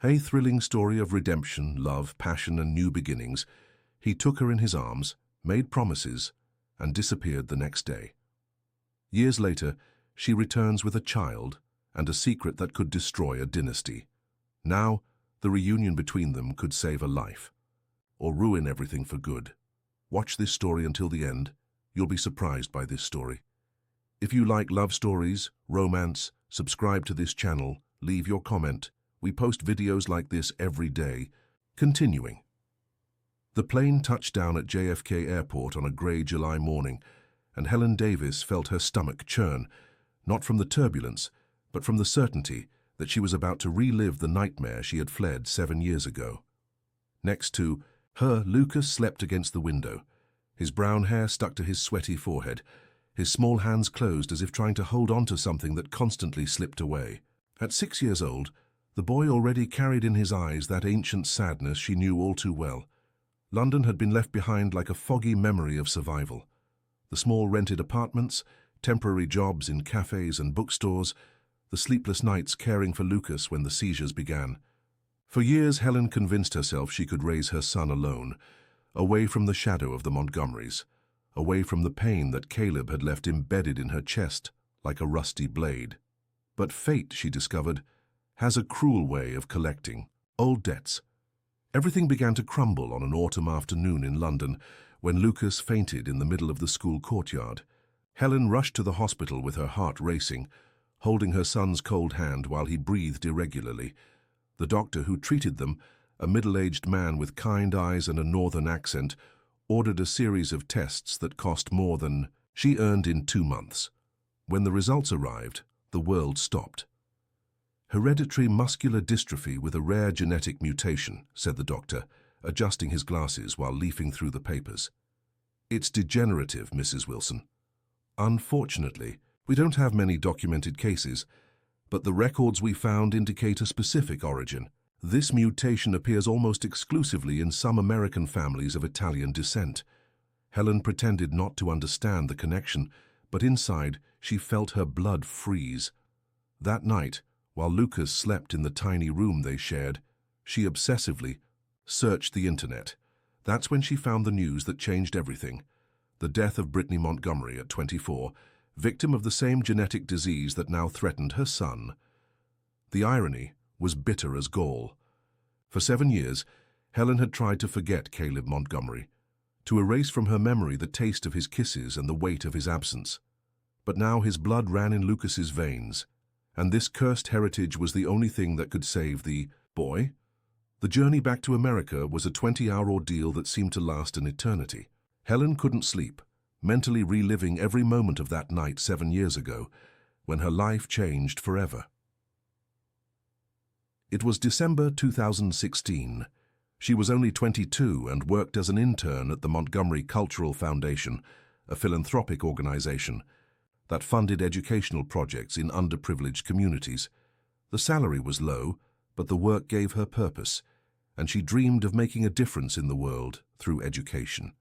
A thrilling story of redemption, love, passion, and new beginnings. He took her in his arms, made promises, and disappeared the next day. Years later, she returns with a child and a secret that could destroy a dynasty. Now, the reunion between them could save a life, or ruin everything for good. Watch this story until the end. You'll be surprised by this story. If you like love stories, romance, subscribe to this channel, leave your comment. We post videos like this every day. Continuing. The plane touched down at JFK Airport on a grey July morning, and Helen Davis felt her stomach churn, not from the turbulence, but from the certainty that she was about to relive the nightmare she had fled 7 years ago. Next to her, Lucas slept against the window, his brown hair stuck to his sweaty forehead, his small hands closed as if trying to hold on to something that constantly slipped away. At 6 years old, the boy already carried in his eyes that ancient sadness she knew all too well. London had been left behind like a foggy memory of survival. The small rented apartments, temporary jobs in cafes and bookstores, the sleepless nights caring for Lucas when the seizures began. For years, Helen convinced herself she could raise her son alone, away from the shadow of the Montgomerys, away from the pain that Caleb had left embedded in her chest like a rusty blade. But fate, she discovered, has a cruel way of collecting old debts. Everything began to crumble on an autumn afternoon in London when Lucas fainted in the middle of the school courtyard. Helen rushed to the hospital with her heart racing, holding her son's cold hand while he breathed irregularly. The doctor who treated them, a middle-aged man with kind eyes and a northern accent, ordered a series of tests that cost more than she earned in 2 months. When the results arrived, the world stopped. Hereditary muscular dystrophy with a rare genetic mutation, said the doctor, adjusting his glasses while leafing through the papers. It's degenerative, Mrs. Wilson. Unfortunately, we don't have many documented cases, but the records we found indicate a specific origin. This mutation appears almost exclusively in some American families of Italian descent. Helen pretended not to understand the connection, but inside she felt her blood freeze. That night, while Lucas slept in the tiny room they shared, she obsessively searched the internet. That's when she found the news that changed everything. The death of Brittany Montgomery at 24, victim of the same genetic disease that now threatened her son. The irony was bitter as gall. For 7 years, Helen had tried to forget Caleb Montgomery, to erase from her memory the taste of his kisses and the weight of his absence. But now his blood ran in Lucas's veins, and this cursed heritage was the only thing that could save the boy. The journey back to America was a 20-hour ordeal that seemed to last an eternity. Helen couldn't sleep, mentally reliving every moment of that night 7 years ago, when her life changed forever. It was December 2016. She was only 22 and worked as an intern at the Montgomery Cultural Foundation, a philanthropic organization that funded educational projects in underprivileged communities. The salary was low, but the work gave her purpose, and she dreamed of making a difference in the world through education.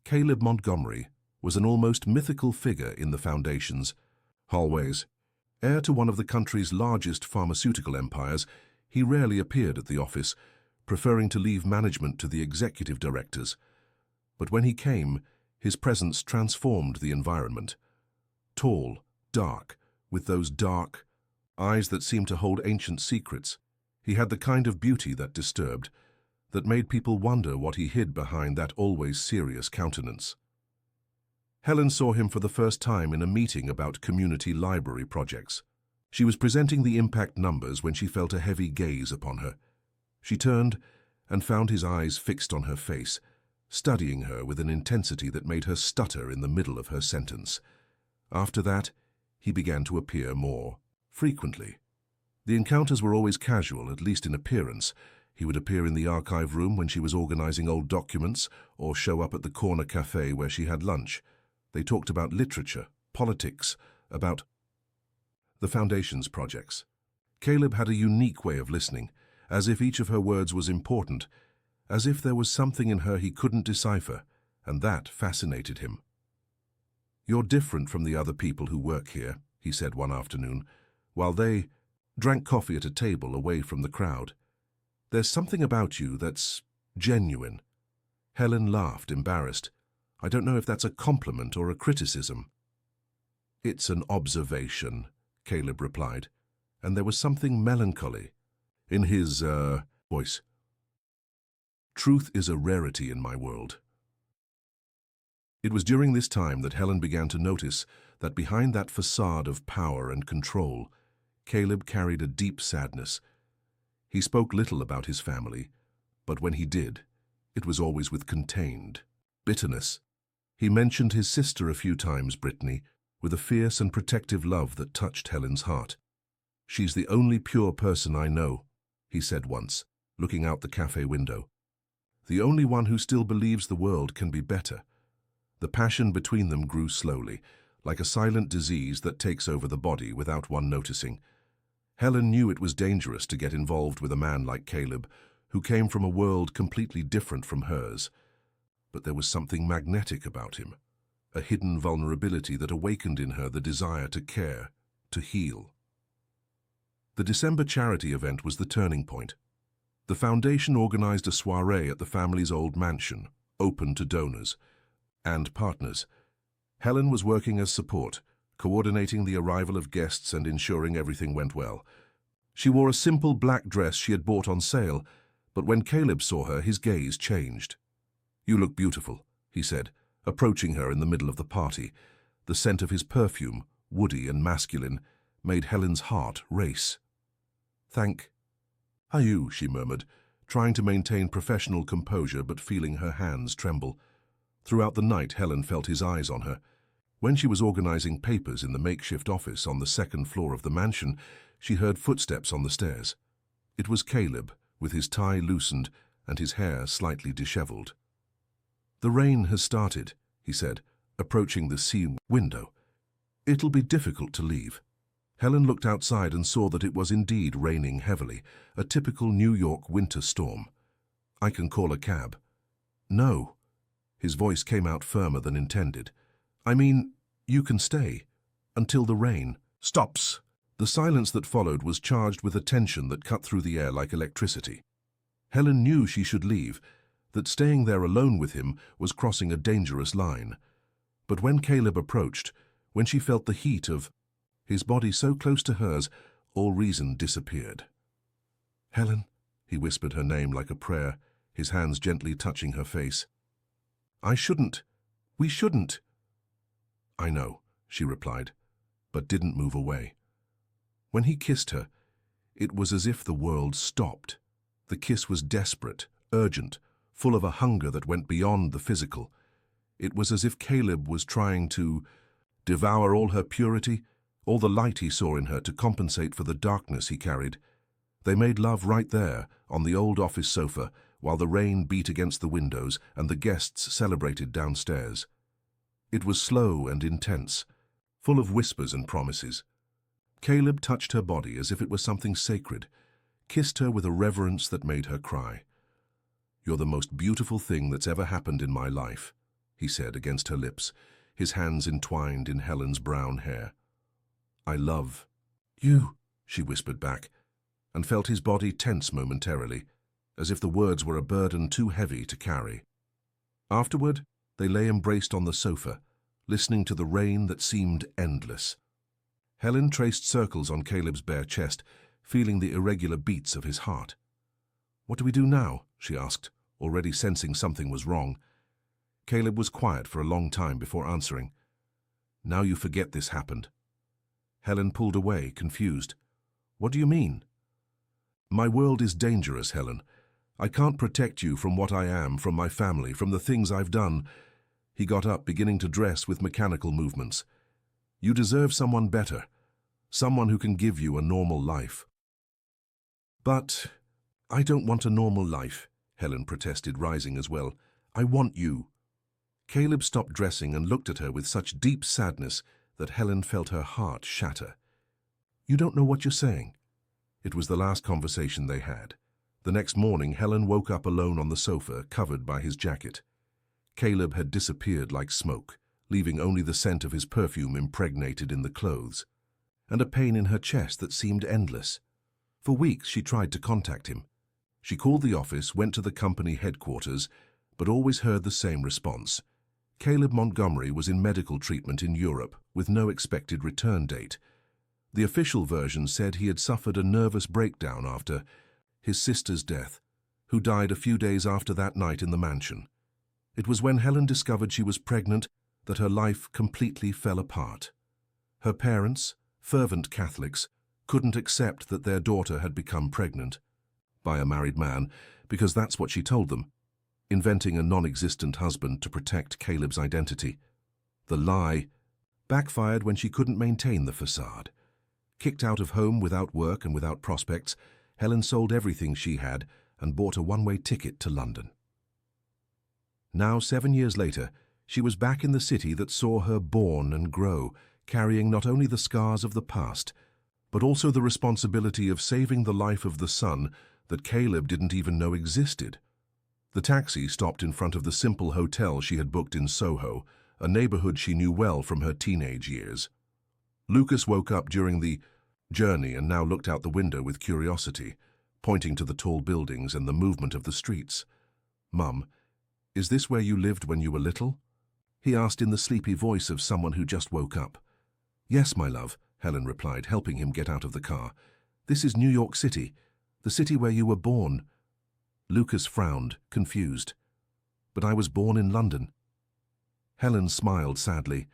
Caleb Montgomery was an almost mythical figure in the foundation's hallways. Heir to one of the country's largest pharmaceutical empires, he rarely appeared at the office, preferring to leave management to the executive directors. But when he came, his presence transformed the environment. Tall, dark, with those dark eyes that seemed to hold ancient secrets, he had the kind of beauty that disturbed, that made people wonder what he hid behind that always serious countenance. Helen saw him for the first time in a meeting about community library projects. She was presenting the impact numbers when she felt a heavy gaze upon her. She turned and found his eyes fixed on her face, studying her with an intensity that made her stutter in the middle of her sentence. After that, he began to appear more frequently. The encounters were always casual, at least in appearance. He would appear in the archive room when she was organizing old documents, or show up at the corner cafe where she had lunch. They talked about literature, politics, about the Foundation's projects. Caleb had a unique way of listening, as if each of her words was important, as if there was something in her he couldn't decipher, and that fascinated him. "You're different from the other people who work here," he said one afternoon, while they drank coffee at a table away from the crowd. There's something about you that's genuine. Helen laughed, embarrassed. I don't know if that's a compliment or a criticism. It's an observation, Caleb replied, and there was something melancholy in his, voice. Truth is a rarity in my world. It was during this time that Helen began to notice that behind that facade of power and control, Caleb carried a deep sadness. He spoke little about his family, but when he did, it was always with contained bitterness. He mentioned his sister a few times, Brittany, with a fierce and protective love that touched Helen's heart. She's the only pure person I know, he said once, looking out the cafe window. The only one who still believes the world can be better. The passion between them grew slowly, like a silent disease that takes over the body without one noticing. Helen knew it was dangerous to get involved with a man like Caleb, who came from a world completely different from hers. But there was something magnetic about him, a hidden vulnerability that awakened in her the desire to care, to heal. The December charity event was the turning point. The foundation organized a soiree at the family's old mansion, open to donors and partners. Helen was working as support, coordinating the arrival of guests and ensuring everything went well. She wore a simple black dress she had bought on sale, but when Caleb saw her, his gaze changed. "You look beautiful," he said, approaching her in the middle of the party. The scent of his perfume, woody and masculine, made Helen's heart race. "Thank you," she murmured, trying to maintain professional composure but feeling her hands tremble. Throughout the night, Helen felt his eyes on her. When she was organizing papers in the makeshift office on the second floor of the mansion, she heard footsteps on the stairs. It was Caleb, with his tie loosened and his hair slightly disheveled. "The rain has started," he said, approaching the sea window. "It'll be difficult to leave." Helen looked outside and saw that it was indeed raining heavily, a typical New York winter storm. "I can call a cab." "No." His voice came out firmer than intended. "I mean, you can stay until the rain stops." The silence that followed was charged with a tension that cut through the air like electricity. Helen knew she should leave, that staying there alone with him was crossing a dangerous line. But when Caleb approached, when she felt the heat of his body so close to hers, all reason disappeared. "Helen," he whispered her name like a prayer, his hands gently touching her face. We shouldn't." "I know," she replied, but didn't move away. When he kissed her, it was as if the world stopped. The kiss was desperate, urgent, full of a hunger that went beyond the physical. It was as if Caleb was trying to devour all her purity, all the light he saw in her to compensate for the darkness he carried. They made love right there, on the old office sofa, while the rain beat against the windows and the guests celebrated downstairs. It was slow and intense, full of whispers and promises. Caleb touched her body as if it was something sacred, kissed her with a reverence that made her cry. "You're the most beautiful thing that's ever happened in my life," he said against her lips, his hands entwined in Helen's brown hair. "I love you," she whispered back, and felt his body tense momentarily, as if the words were a burden too heavy to carry. Afterward, they lay embraced on the sofa, listening to the rain that seemed endless. Helen traced circles on Caleb's bare chest, feeling the irregular beats of his heart. "What do we do now?" she asked, already sensing something was wrong. Caleb was quiet for a long time before answering. "Now you forget this happened." Helen pulled away, confused. "What do you mean?" "My world is dangerous, Helen. I can't protect you from what I am, from my family, from the things I've done." He got up, beginning to dress with mechanical movements. "You deserve someone better, someone who can give you a normal life." "But I don't want a normal life," Helen protested, rising as well. "I want you." Caleb stopped dressing and looked at her with such deep sadness that Helen felt her heart shatter. "You don't know what you're saying." It was the last conversation they had. The next morning, Helen woke up alone on the sofa, covered by his jacket. Caleb had disappeared like smoke, leaving only the scent of his perfume impregnated in the clothes, and a pain in her chest that seemed endless. For weeks she tried to contact him. She called the office, went to the company headquarters, but always heard the same response. Caleb Montgomery was in medical treatment in Europe with no expected return date. The official version said he had suffered a nervous breakdown after his sister's death, who died a few days after that night in the mansion. It was when Helen discovered she was pregnant that her life completely fell apart. Her parents, fervent Catholics, couldn't accept that their daughter had become pregnant by a married man, because that's what she told them, inventing a non-existent husband to protect Caleb's identity. The lie backfired when she couldn't maintain the facade. Kicked out of home without work and without prospects, Helen sold everything she had and bought a one-way ticket to London. Now, 7 years later, she was back in the city that saw her born and grow, carrying not only the scars of the past, but also the responsibility of saving the life of the son that Caleb didn't even know existed. The taxi stopped in front of the simple hotel she had booked in Soho, a neighborhood she knew well from her teenage years. Lucas woke up during the journey and now looked out the window with curiosity, pointing to the tall buildings and the movement of the streets. "Mum, is this where you lived when you were little?" he asked in the sleepy voice of someone who just woke up. "Yes, my love," Helen replied, helping him get out of the car. "This is New York City, the city where you were born." Lucas frowned, confused. "But I was born in London." Helen smiled sadly.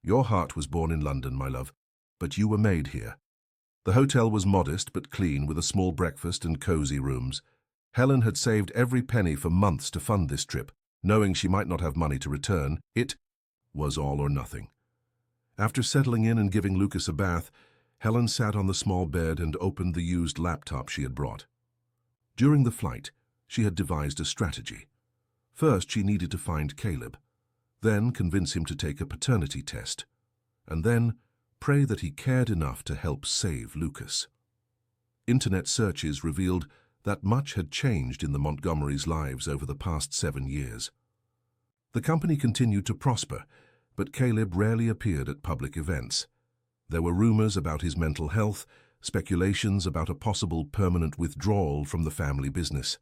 "Your heart was born in London, my love, but you were made here." The hotel was modest but clean, with a small breakfast and cozy rooms. Helen had saved every penny for months to fund this trip, knowing she might not have money to return. It was all or nothing. After settling in and giving Lucas a bath, Helen sat on the small bed and opened the used laptop she had brought. During the flight, she had devised a strategy. First, she needed to find Caleb, then convince him to take a paternity test, and then pray that he cared enough to help save Lucas. Internet searches revealed that much had changed in the Montgomerys' lives over the past 7 years. The company continued to prosper, but Caleb rarely appeared at public events. There were rumors about his mental health, speculations about a possible permanent withdrawal from the family business.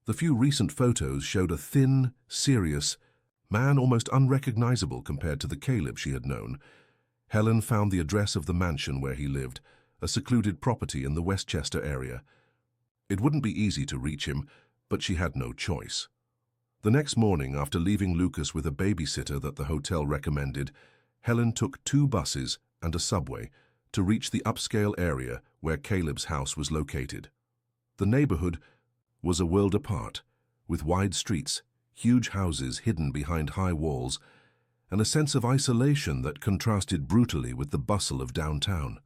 The few recent photos showed a thin, serious man, almost unrecognizable compared to the Caleb she had known. Helen found the address of the mansion where he lived, a secluded property in the Westchester area. It wouldn't be easy to reach him, but she had no choice. The next morning, after leaving Lucas with a babysitter that the hotel recommended, Helen took 2 buses and a subway to reach the upscale area where Caleb's house was located. The neighborhood was a world apart, with wide streets, huge houses hidden behind high walls, and a sense of isolation that contrasted brutally with the bustle of downtown.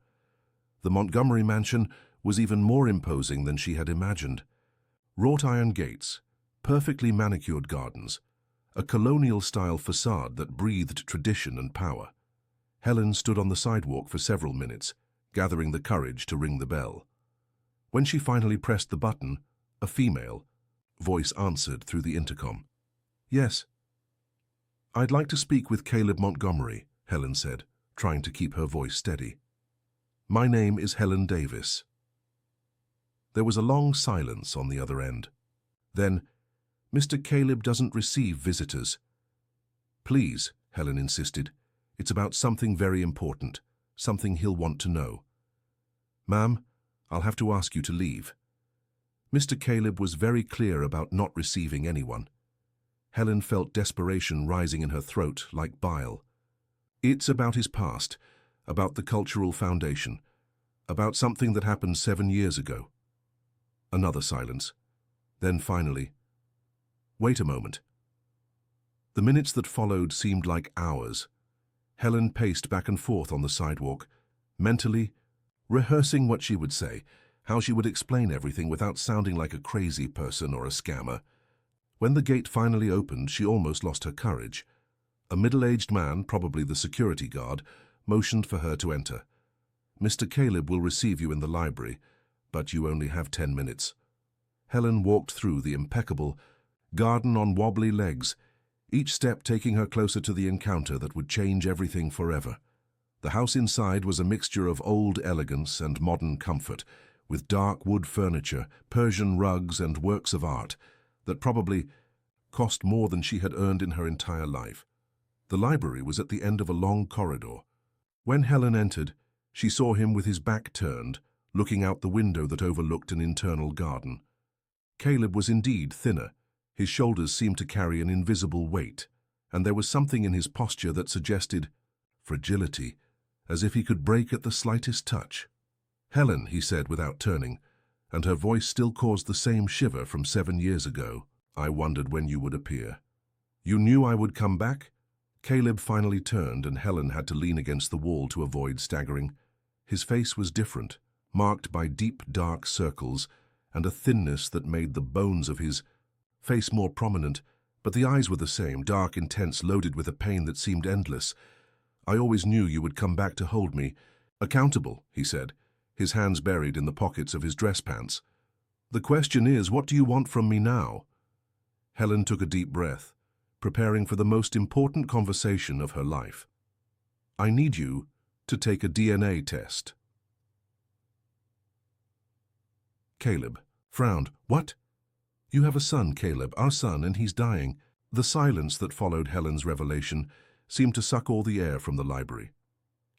The Montgomery mansion was even more imposing than she had imagined. Wrought iron gates, perfectly manicured gardens, a colonial-style facade that breathed tradition and power. Helen stood on the sidewalk for several minutes, gathering the courage to ring the bell. When she finally pressed the button, a female voice answered through the intercom. "Yes." "I'd like to speak with Caleb Montgomery," Helen said, trying to keep her voice steady. "My name is Helen Davis." There was a long silence on the other end. Then, "Mr. Caleb doesn't receive visitors." "Please," Helen insisted. "It's about something very important, something he'll want to know." "Ma'am, I'll have to ask you to leave." Mr. Caleb was very clear about not receiving anyone. Helen felt desperation rising in her throat like bile. "It's about his past, about the cultural foundation, about something that happened 7 years ago." Another silence. Then finally, "Wait a moment." The minutes that followed seemed like hours. Helen paced back and forth on the sidewalk, mentally rehearsing what she would say, how she would explain everything without sounding like a crazy person or a scammer. When the gate finally opened, she almost lost her courage. A middle-aged man, probably the security guard, motioned for her to enter. "Mr. Caleb will receive you in the library, but you only have 10 minutes. Helen walked through the impeccable garden on wobbly legs, each step taking her closer to the encounter that would change everything forever. The house inside was a mixture of old elegance and modern comfort, with dark wood furniture, Persian rugs, and works of art that probably cost more than she had earned in her entire life. The library was at the end of a long corridor. When Helen entered, she saw him with his back turned, looking out the window that overlooked an internal garden. Caleb was indeed thinner. His shoulders seemed to carry an invisible weight, and there was something in his posture that suggested fragility, as if he could break at the slightest touch. "Helen," he said without turning, and her voice still caused the same shiver from 7 years ago. "I wondered when you would appear." "You knew I would come back?" Caleb finally turned, and Helen had to lean against the wall to avoid staggering. His face was different, marked by deep, dark circles and a thinness that made the bones of his face more prominent, but the eyes were the same, dark, intense, loaded with a pain that seemed endless. "I always knew you would come back to hold me accountable," he said, his hands buried in the pockets of his dress pants. "The question is, what do you want from me now?" Helen took a deep breath, preparing for the most important conversation of her life. "I need you to take a DNA test." Caleb frowned. "What?" "You have a son, Caleb, our son, and he's dying." The silence that followed Helen's revelation seemed to suck all the air from the library.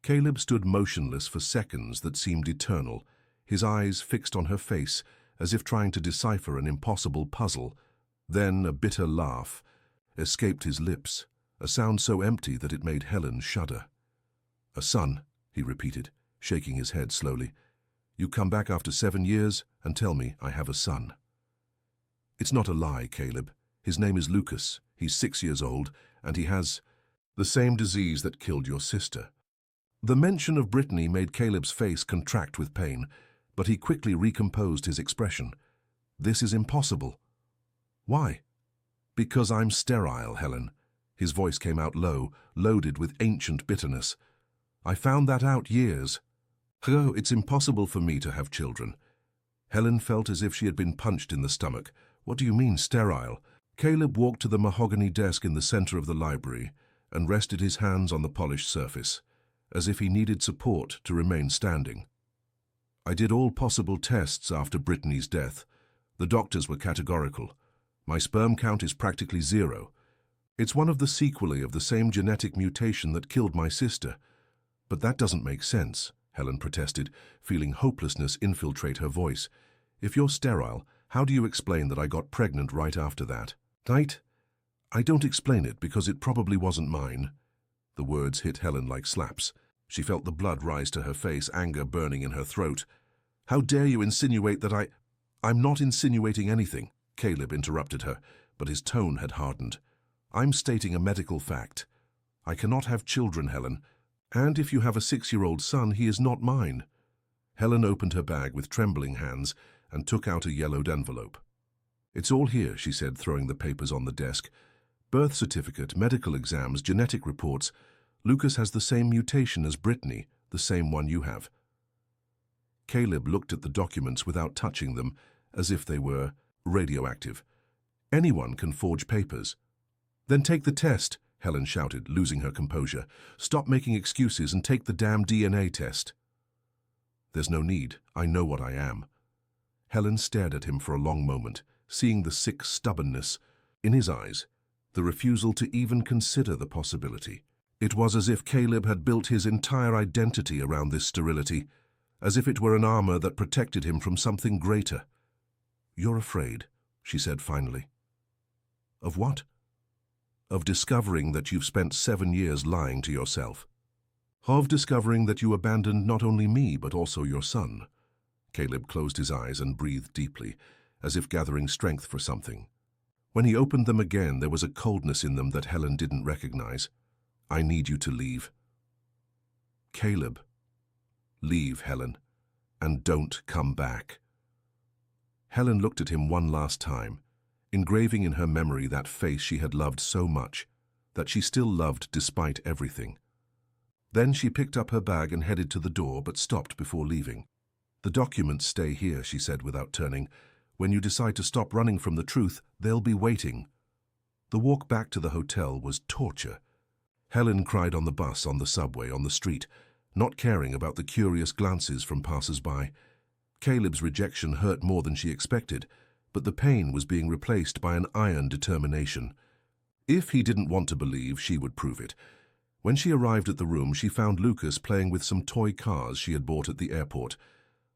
Caleb stood motionless for seconds that seemed eternal, his eyes fixed on her face, as if trying to decipher an impossible puzzle. Then a bitter laugh escaped his lips, a sound so empty that it made Helen shudder. "A son," he repeated, shaking his head slowly. "You come back after 7 years and tell me I have a son." "It's not a lie, Caleb. His name is Lucas. He's 6 years old, and he has the same disease that killed your sister." The mention of Brittany made Caleb's face contract with pain, but he quickly recomposed his expression. "This is impossible." "Why?" "Because I'm sterile, Helen." His voice came out low, loaded with ancient bitterness. "I found that out years ago. It's impossible for me to have children." Helen felt as if she had been punched in the stomach. "What do you mean, sterile?" Caleb walked to the mahogany desk in the center of the library and rested his hands on the polished surface, as if he needed support to remain standing. "I did all possible tests after Brittany's death. The doctors were categorical. My sperm count is practically 0. It's one of the sequelae of the same genetic mutation that killed my sister." "But that doesn't make sense," Helen protested, feeling hopelessness infiltrate her voice. "If you're sterile, how do you explain that I got pregnant right after that?" I don't explain it because it probably wasn't mine." The words hit Helen like slaps. She felt the blood rise to her face, anger burning in her throat. "How dare you insinuate that I'm not insinuating anything," Caleb interrupted her, but his tone had hardened. "I'm stating a medical fact. I cannot have children, Helen, and if you have a 6-year-old son, he is not mine." Helen opened her bag with trembling hands and took out a yellowed envelope. "It's all here," she said, throwing the papers on the desk. "Birth certificate, medical exams, genetic reports. Lucas has the same mutation as Brittany, the same one you have." Caleb looked at the documents without touching them, as if they were radioactive. "Anyone can forge papers." "Then take the test," Helen shouted, losing her composure. "Stop making excuses and take the damn DNA test." "There's no need. I know what I am." Helen stared at him for a long moment, seeing the sick stubbornness in his eyes, the refusal to even consider the possibility. It was as if Caleb had built his entire identity around this sterility, as if it were an armor that protected him from something greater. "You're afraid," she said finally. "Of what?" "Of discovering that you've spent 7 years lying to yourself. Of discovering that you abandoned not only me, but also your son." Caleb closed his eyes and breathed deeply, as if gathering strength for something. When he opened them again, there was a coldness in them that Helen didn't recognize. "I need you to leave." "Caleb." "Leave, Helen, and don't come back." Helen looked at him one last time, engraving in her memory that face she had loved so much, that she still loved despite everything. Then she picked up her bag and headed to the door, but stopped before leaving. "The documents stay here," she said without turning. "When you decide to stop running from the truth, they'll be waiting." The walk back to the hotel was torture. Helen cried on the bus, on the subway, on the street, not caring about the curious glances from passers-by. Caleb's rejection hurt more than she expected, but the pain was being replaced by an iron determination. If he didn't want to believe, she would prove it. When she arrived at the room, she found Lucas playing with some toy cars she had bought at the airport.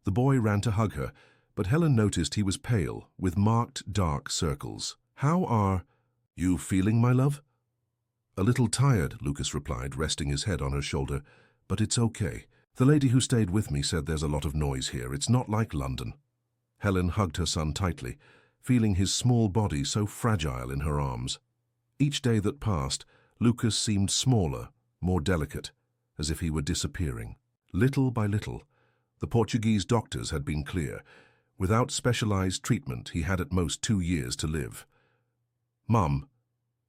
The boy ran to hug her, but Helen noticed he was pale, with marked dark circles. "How are you feeling, my love?" "A little tired," Lucas replied, resting his head on her shoulder, "but it's okay. The lady who stayed with me said there's a lot of noise here. It's not like London." Helen hugged her son tightly, feeling his small body so fragile in her arms. Each day that passed, Lucas seemed smaller, more delicate, as if he were disappearing. Little by little, the Portuguese doctors had been clear. Without specialized treatment, he had at most 2 years to live. "Mum,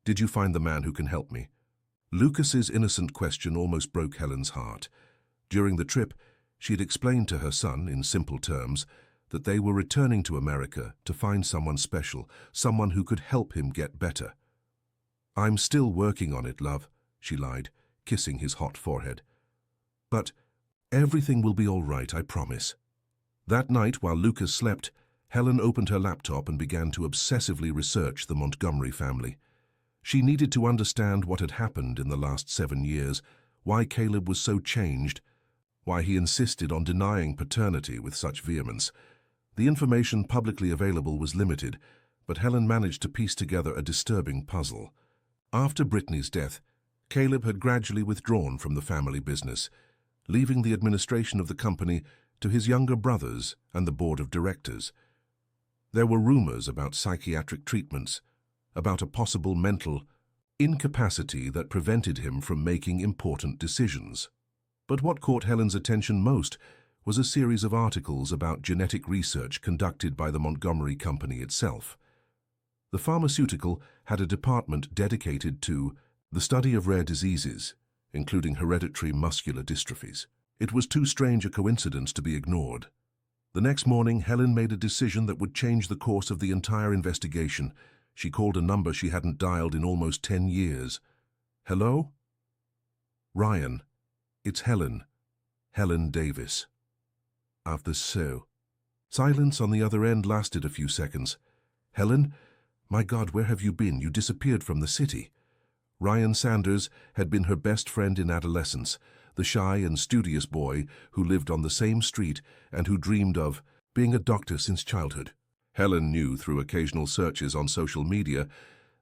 did you find the man who can help me?" Lucas's innocent question almost broke Helen's heart. During the trip, she had explained to her son, in simple terms, that they were returning to America to find someone special, someone who could help him get better. "I'm still working on it, love," she lied, kissing his hot forehead. "But everything will be all right, I promise." That night, while Lucas slept, Helen opened her laptop and began to obsessively research the Montgomery family. She needed to understand what had happened in the last 7 years, why Caleb was so changed, why he insisted on denying paternity with such vehemence. The information publicly available was limited, but Helen managed to piece together a disturbing puzzle. After Brittany's death, Caleb had gradually withdrawn from the family business, leaving the administration of the company to his younger brothers and the board of directors. There were rumors about psychiatric treatments, about a possible mental incapacity that prevented him from making important decisions. But what caught Helen's attention most was a series of articles about genetic research conducted by the Montgomery Company itself. The pharmaceutical had a department dedicated to the study of rare diseases, including hereditary muscular dystrophies. It was too strange a coincidence to be ignored. The next morning, Helen made a decision that would change the course of the entire investigation. She called a number she hadn't dialed in almost 10 years. "Hello?" "Ryan, it's Helen. Helen Davis." After so. Silence on the other end lasted a few seconds. "Helen? My God, where have you been? You disappeared from the city." Ryan Sanders had been her best friend in adolescence, the shy and studious boy who lived on the same street and who dreamed of being a doctor since childhood. Helen knew through occasional searches on social media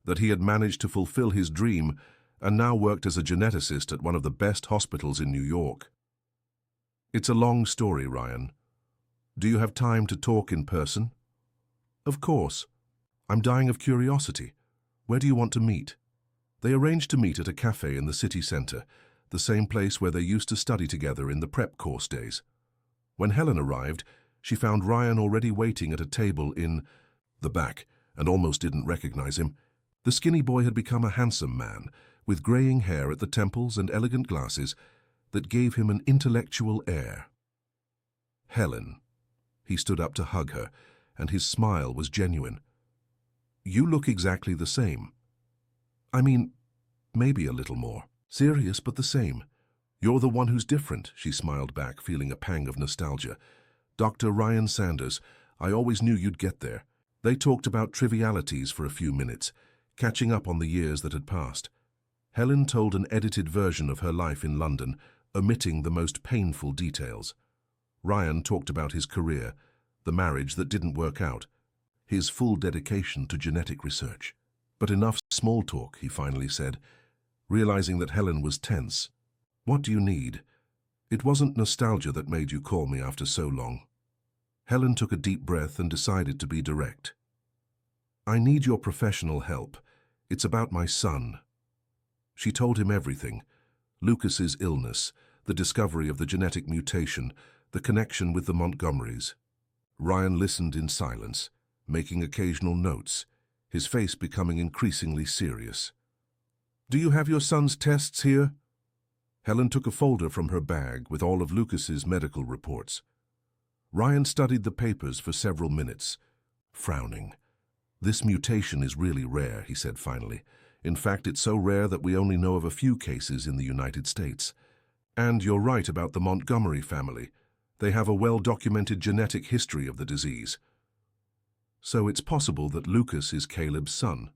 that he had managed to fulfill his dream and now worked as a geneticist at one of the best hospitals in New York. "It's a long story, Ryan. Do you have time to talk in person?" "Of course. I'm dying of curiosity. Where do you want to meet?" They arranged to meet at a cafe in the city center, the same place where they used to study together in the prep course days. When Helen arrived, she found Ryan already waiting at a table in the back and almost didn't recognize him. The skinny boy had become a handsome man, with graying hair at the temples and elegant glasses that gave him an intellectual air. "Helen." He stood up to hug her, and his smile was genuine. "You look exactly the same. I mean, maybe a little more. Serious, but the same. You're the one who's different," she smiled back, feeling a pang of nostalgia. "Dr. Ryan Sanders, I always knew you'd get there." They talked about trivialities for a few minutes, catching up on the years that had passed. Helen told an edited version of her life in London, omitting the most painful details. Ryan talked about his career, the marriage that didn't work out, his full dedication to genetic research. "But enough small talk," he finally said, realizing that Helen was tense. "What do you need? It wasn't nostalgia that made you call me after so long." Helen took a deep breath and decided to be direct. "I need your professional help. It's about my son." She told him everything: Lucas's illness, the discovery of the genetic mutation, the connection with the Montgomerys. Ryan listened in silence, making occasional notes, his face becoming increasingly serious. "Do you have your son's tests here?" Helen took a folder from her bag with all of Lucas's medical reports. Ryan studied the papers for several minutes, frowning. "This mutation is really rare," he said finally. "In fact, it's so rare that we only know of a few cases in the United States. And you're right about the Montgomery family. They have a well-documented genetic history of the disease. So it's possible that Lucas is Caleb's son.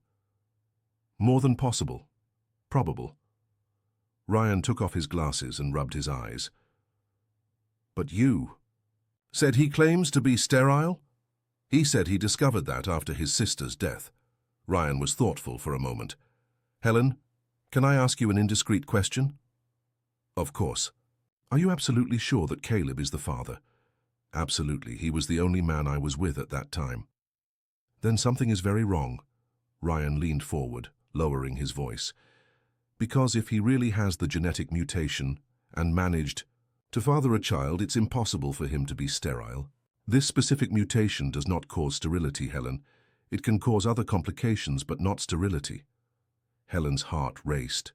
More than possible. Probable. Ryan took off his glasses and rubbed his eyes. But you said he claims to be sterile? He said he discovered that after his sister's death. Ryan was thoughtful for a moment. Helen, can I ask you an indiscreet question? Of course. Are you absolutely sure that Caleb is the father? Absolutely. He was the only man I was with at that time. Then something is very wrong. Ryan leaned forward, lowering his voice. Because if he really has the genetic mutation and managed to father a child, it's impossible for him to be sterile. This specific mutation does not cause sterility, Helen. It can cause other complications, but not sterility. Helen's heart raced.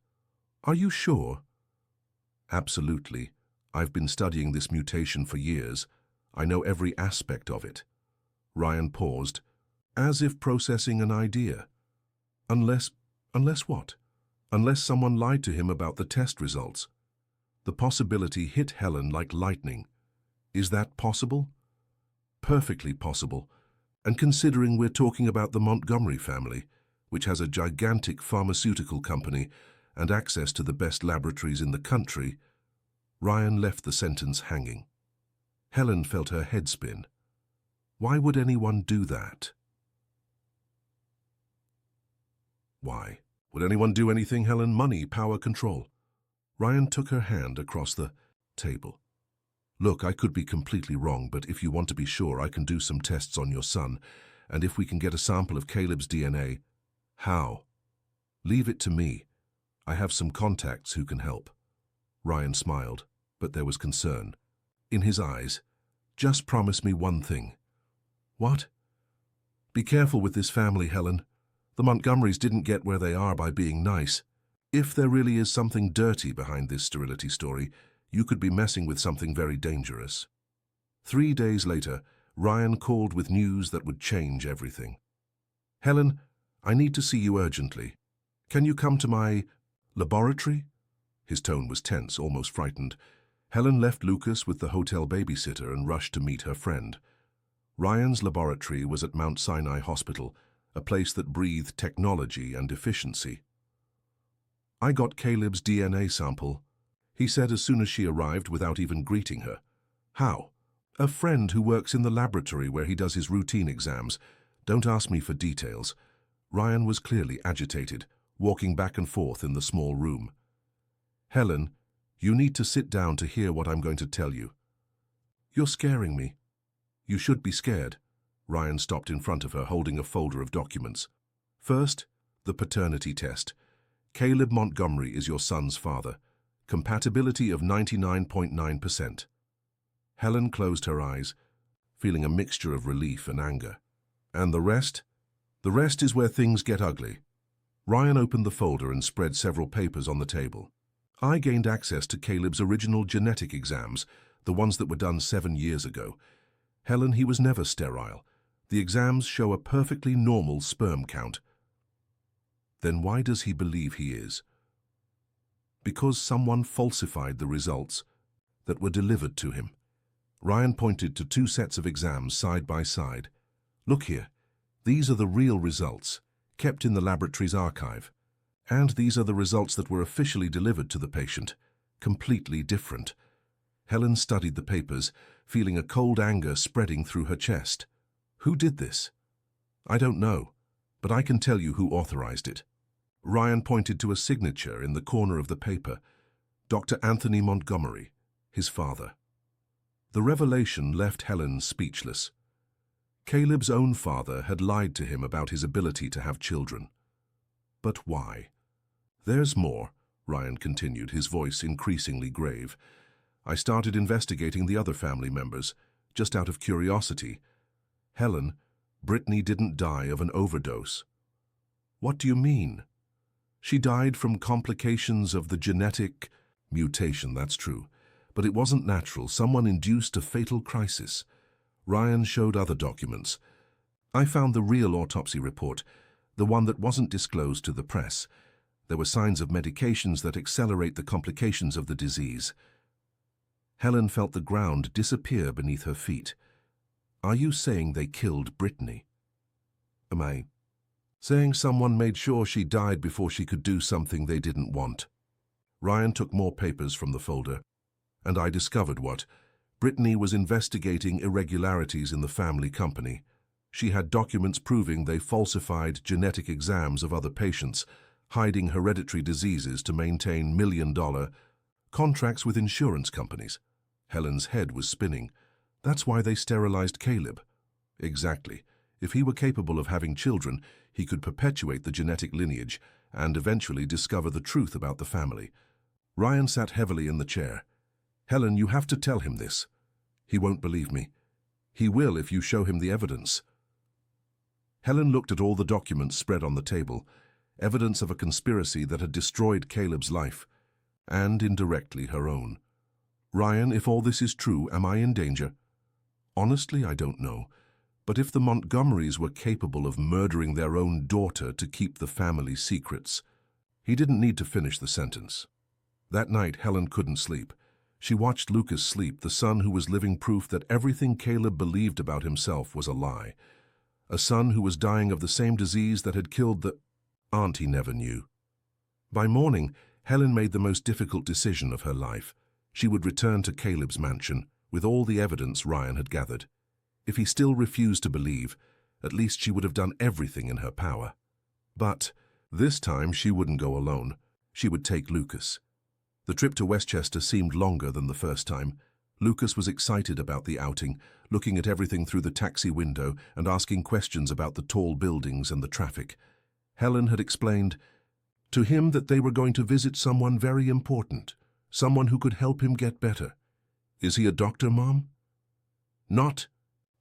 Are you sure? Absolutely. I've been studying this mutation for years. I know every aspect of it. Ryan paused, as if processing an idea. Unless what? Unless someone lied to him about the test results. The possibility hit Helen like lightning. Is that possible? Perfectly possible. And considering we're talking about the Montgomery family, which has a gigantic pharmaceutical company and access to the best laboratories in the country, Ryan left the sentence hanging. Helen felt her head spin. Why would anyone do that? Why? Would anyone do anything, Helen? Money, power, control. Ryan took her hand across the table. Look, I could be completely wrong, but if you want to be sure, I can do some tests on your son, and if we can get a sample of Caleb's DNA. How? Leave it to me. I have some contacts who can help. Ryan smiled, but there was concern in his eyes. Just promise me one thing. What? Be careful with this family, Helen. The Montgomerys didn't get where they are by being nice. If there really is something dirty behind this sterility story, you could be messing with something very dangerous. 3 days later, Ryan called with news that would change everything. Helen, I need to see you urgently. Can you come to my laboratory? His tone was tense, almost frightened. Helen left Lucas with the hotel babysitter and rushed to meet her friend. Ryan's laboratory was at Mount Sinai Hospital, a place that breathed technology and efficiency. I got Caleb's DNA sample, he said as soon as she arrived without even greeting her. How? A friend who works in the laboratory where he does his routine exams. Don't ask me for details. Ryan was clearly agitated, walking back and forth in the small room. Helen, you need to sit down to hear what I'm going to tell you. You're scaring me. You should be scared. Ryan stopped in front of her, holding a folder of documents. First, the paternity test. Caleb Montgomery is your son's father. Compatibility of 99.9%. Helen closed her eyes, feeling a mixture of relief and anger. And the rest? The rest is where things get ugly. Ryan opened the folder and spread several papers on the table. I gained access to Caleb's original genetic exams, the ones that were done 7 years ago. Helen, he was never sterile. The exams show a perfectly normal sperm count. Then why does he believe he is? Because someone falsified the results that were delivered to him. Ryan pointed to 2 sets of exams side by side. Look here, these are the real results, kept in the laboratory's archive. And these are the results that were officially delivered to the patient, completely different. Helen studied the papers, feeling a cold anger spreading through her chest. Who did this? I don't know, but I can tell you who authorized it. Ryan pointed to a signature in the corner of the paper. Dr. Anthony Montgomery, his father. The revelation left Helen speechless. Caleb's own father had lied to him about his ability to have children. But why? There's more, Ryan continued, his voice increasingly grave. I started investigating the other family members, just out of curiosity. Helen, Brittany didn't die of an overdose. What do you mean? She died from complications of the genetic mutation, that's true. But it wasn't natural. Someone induced a fatal crisis. Ryan showed other documents. I found the real autopsy report, the one that wasn't disclosed to the press. There were signs of medications that accelerate the complications of the disease. Helen felt the ground disappear beneath her feet. Are you saying they killed Brittany? Am I saying someone made sure she died before she could do something they didn't want? Ryan took more papers from the folder, and I discovered what. Brittany was investigating irregularities in the family company. She had documents proving they falsified genetic exams of other patients, hiding hereditary diseases to maintain million-dollar contracts with insurance companies. Helen's head was spinning. That's why they sterilized Caleb. Exactly. If he were capable of having children, he could perpetuate the genetic lineage and eventually discover the truth about the family. Ryan sat heavily in the chair. Helen, you have to tell him this. He won't believe me. He will if you show him the evidence. Helen looked at all the documents spread on the table, evidence of a conspiracy that had destroyed Caleb's life, and indirectly her own. Ryan, if all this is true, am I in danger? Honestly, I don't know. But if the Montgomerys were capable of murdering their own daughter to keep the family's secrets... He didn't need to finish the sentence. That night, Helen couldn't sleep. She watched Lucas sleep, the son who was living proof that everything Caleb believed about himself was a lie. A son who was dying of the same disease that had killed the aunt he never knew. By morning, Helen made the most difficult decision of her life. She would return to Caleb's mansion with all the evidence Ryan had gathered. If he still refused to believe, at least she would have done everything in her power. But this time she wouldn't go alone. She would take Lucas. The trip to Westchester seemed longer than the first time. Lucas was excited about the outing, looking at everything through the taxi window and asking questions about the tall buildings and the traffic. Helen had explained to him that they were going to visit someone very important, someone who could help him get better. Is he a doctor, Mom? Not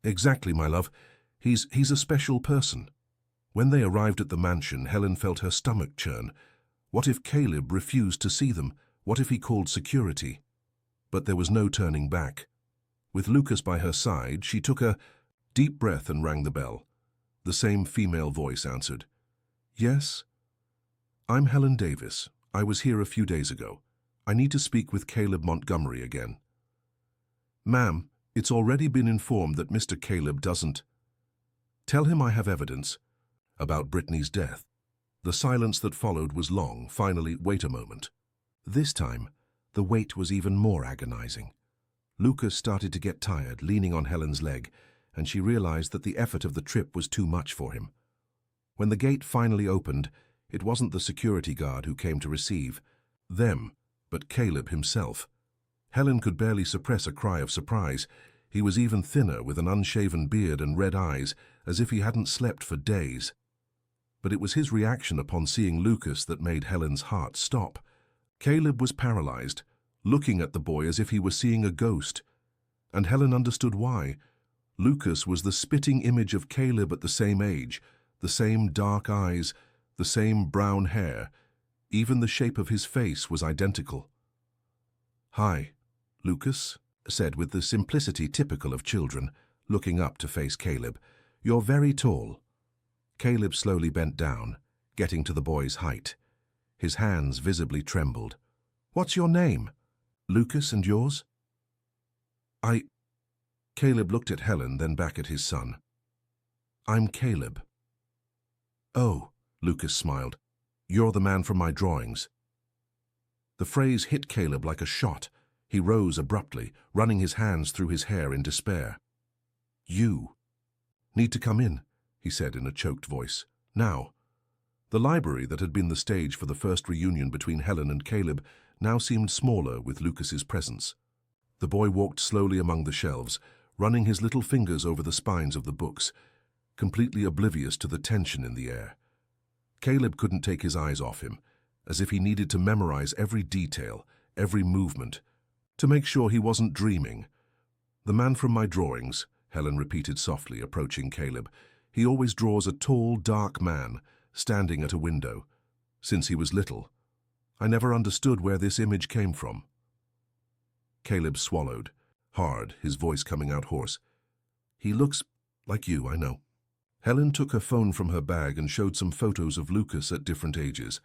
exactly, my love. He's a special person. When they arrived at the mansion, Helen felt her stomach churn. What if Caleb refused to see them? What if he called security? But there was no turning back. With Lucas by her side, she took a deep breath and rang the bell. The same female voice answered. Yes? I'm Helen Davis. I was here a few days ago. I need to speak with Caleb Montgomery again. Ma'am, it's already been informed that Mr. Caleb doesn't. Tell him I have evidence about Brittany's death. The silence that followed was long. Finally, wait a moment. This time, the wait was even more agonizing. Lucas started to get tired, leaning on Helen's leg, and she realized that the effort of the trip was too much for him. When the gate finally opened, it wasn't the security guard who came to receive them, but Caleb himself. Helen could barely suppress a cry of surprise. He was even thinner, with an unshaven beard and red eyes, as if he hadn't slept for days. But it was his reaction upon seeing Lucas that made Helen's heart stop. Caleb was paralyzed, looking at the boy as if he were seeing a ghost. And Helen understood why. Lucas was the spitting image of Caleb at the same age, the same dark eyes, the same brown hair. Even the shape of his face was identical. Hi, Lucas said with the simplicity typical of children, looking up to face Caleb. You're very tall. Caleb slowly bent down, getting to the boy's height. His hands visibly trembled. What's your name? Lucas, and yours? Caleb looked at Helen, then back at his son. I'm Caleb. Oh, Lucas smiled. You're the man from my drawings. The phrase hit Caleb like a shot. He rose abruptly, running his hands through his hair in despair. You need to come in, he said in a choked voice. Now. The library that had been the stage for the first reunion between Helen and Caleb now seemed smaller with Lucas's presence. The boy walked slowly among the shelves, running his little fingers over the spines of the books, completely oblivious to the tension in the air. Caleb couldn't take his eyes off him, as if he needed to memorize every detail, every movement, to make sure he wasn't dreaming. The man from my drawings, Helen repeated softly, approaching Caleb. He always draws a tall, dark man, standing at a window. Since he was little, I never understood where this image came from. Caleb swallowed, hard, his voice coming out hoarse. He looks like you, I know. Helen took her phone from her bag and showed some photos of Lucas at different ages.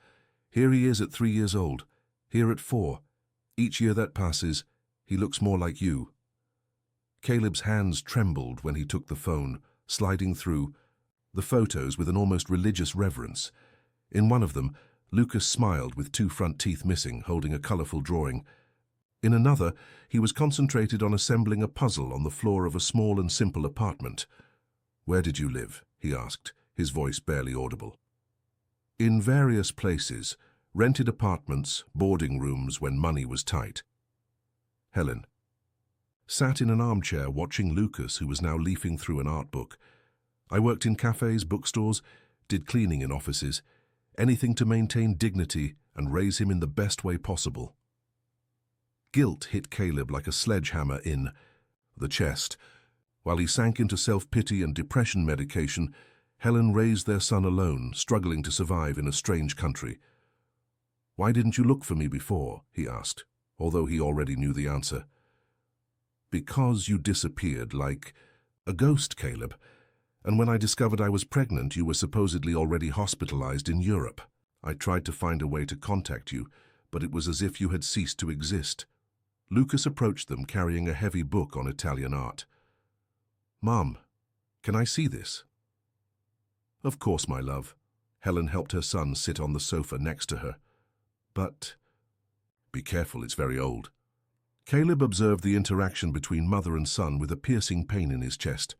Here he is at 3 years old, here at 4. Each year that passes, He looks more like you." Caleb's hands trembled when he took the phone, sliding through the photos with an almost religious reverence. In one of them, Lucas smiled with 2 front teeth missing, holding a colorful drawing. In another, he was concentrated on assembling a puzzle on the floor of a small and simple apartment. "Where did you live?" he asked, his voice barely audible. "In various places, rented apartments, boarding rooms when money was tight." Helen sat in an armchair watching Lucas, who was now leafing through an art book. "I worked in cafes, bookstores, did cleaning in offices, anything to maintain dignity and raise him in the best way possible." Guilt hit Caleb like a sledgehammer in the chest. While he sank into self-pity and depression medication, Helen raised their son alone, struggling to survive in a strange country. "Why didn't you look for me before?" he asked, although he already knew the answer. "Because you disappeared like a ghost, Caleb. And when I discovered I was pregnant, you were supposedly already hospitalized in Europe. I tried to find a way to contact you, but it was as if you had ceased to exist." Lucas approached them carrying a heavy book on Italian art. "Mom, can I see this?" "Of course, my love." Helen helped her son sit on the sofa next to her. "But be careful, it's very old." Caleb observed the interaction between mother and son with a piercing pain in his chest.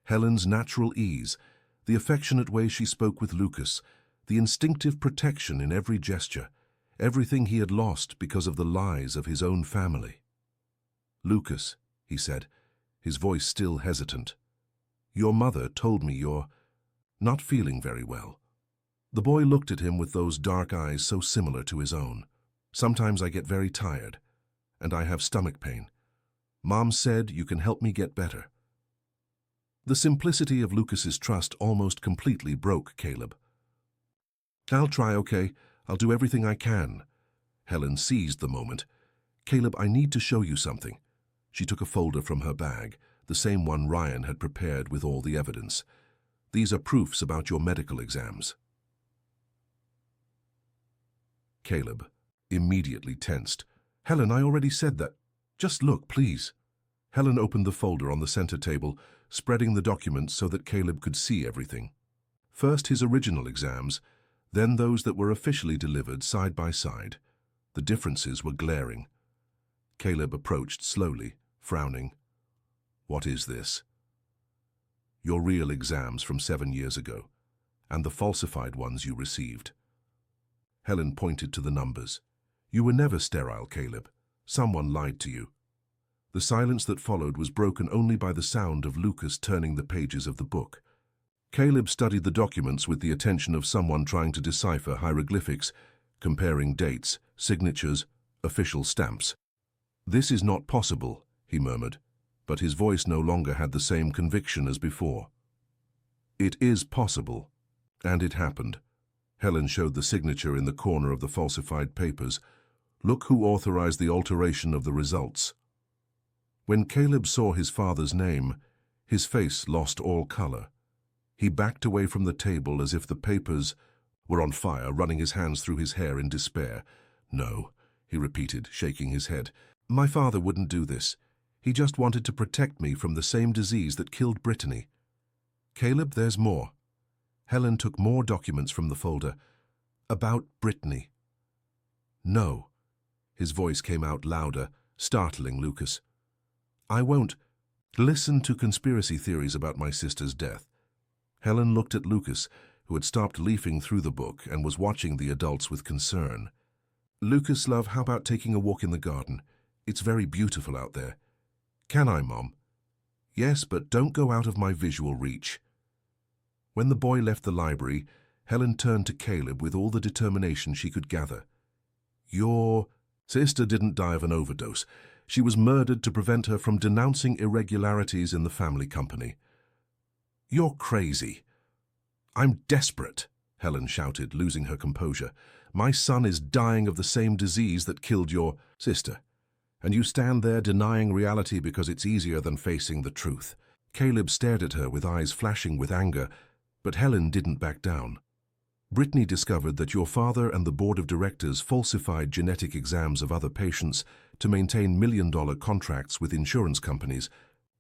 Helen's natural ease, the affectionate way she spoke with Lucas, the instinctive protection in every gesture, everything he had lost because of the lies of his own family. "Lucas," he said, his voice still hesitant, "your mother told me you're not feeling very well." The boy looked at him with those dark eyes so similar to his own. "Sometimes I get very tired, and I have stomach pain. Mom said you can help me get better." The simplicity of Lucas's trust almost completely broke Caleb. "I'll try, okay? I'll do everything I can." Helen seized the moment. "Caleb, I need to show you something." She took a folder from her bag, the same one Ryan had prepared with all the evidence. "These are proofs about your medical exams." Caleb immediately tensed. "Helen, I already said that. Just look, please." Helen opened the folder on the center table, spreading the documents so that Caleb could see everything. First his original exams, then those that were officially delivered side by side. The differences were glaring. Caleb approached slowly, frowning. "What is this?" "Your real exams from 7 years ago, and the falsified ones you received." Helen pointed to the numbers. "You were never sterile, Caleb. Someone lied to you." The silence that followed was broken only by the sound of Lucas turning the pages of the book. Caleb studied the documents with the attention of someone trying to decipher hieroglyphics, comparing dates, signatures, official stamps. "This is not possible," he murmured, but his voice no longer had the same conviction as before. "It is possible, and it happened." Helen showed the signature in the corner of the falsified papers. "Look who authorized the alteration of the results." When Caleb saw his father's name, his face lost all color. He backed away from the table as if the papers were on fire, running his hands through his hair in despair. "No," he repeated, shaking his head. "My father wouldn't do this. He just wanted to protect me from the same disease that killed Brittany." "Caleb, there's more." Helen took more documents from the folder. "About Brittany." "No." His voice came out louder, startling Lucas. "I won't listen to conspiracy theories about my sister's death." Helen looked at Lucas, who had stopped leafing through the book and was watching the adults with concern. "Lucas, love, how about taking a walk in the garden? It's very beautiful out there." "Can I, Mom?" "Yes, but don't go out of my visual reach." When the boy left the library, Helen turned to Caleb with all the determination she could gather. "Your sister didn't die of an overdose. She was murdered to prevent her from denouncing irregularities in the family company." "You're crazy." "I'm desperate," Helen shouted, losing her composure. "My son is dying of the same disease that killed your sister. And you stand there denying reality because it's easier than facing the truth." Caleb stared at her with eyes flashing with anger, but Helen didn't back down. Brittany discovered that your father and the board of directors falsified genetic exams of other patients to maintain million-dollar contracts with insurance companies.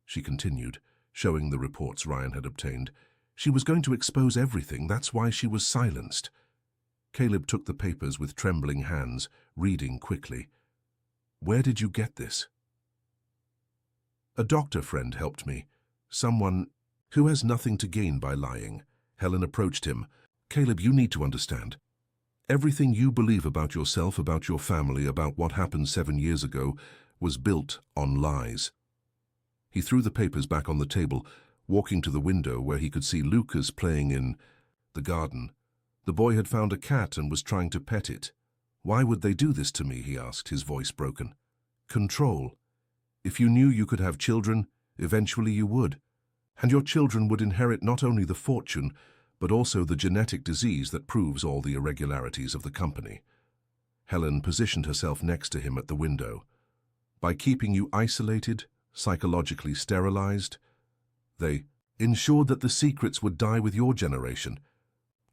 She continued, showing the reports Ryan had obtained. She was going to expose everything, that's why she was silenced. Caleb took the papers with trembling hands, reading quickly. Where did you get this? A doctor friend helped me. Someone who has nothing to gain by lying. Helen approached him. Caleb, you need to understand. Everything you believe about yourself, about your family, about what happened 7 years ago, was built on lies. He threw the papers back on the table, walking to the window where he could see Lucas playing in the garden. The boy had found a cat and was trying to pet it. Why would they do this to me, he asked, his voice broken. Control. If you knew you could have children, eventually you would. And your children would inherit not only the fortune, but also the genetic disease that proves all the irregularities of the company. Helen positioned herself next to him at the window. By keeping you isolated, psychologically sterilized, they ensured that the secrets would die with your generation.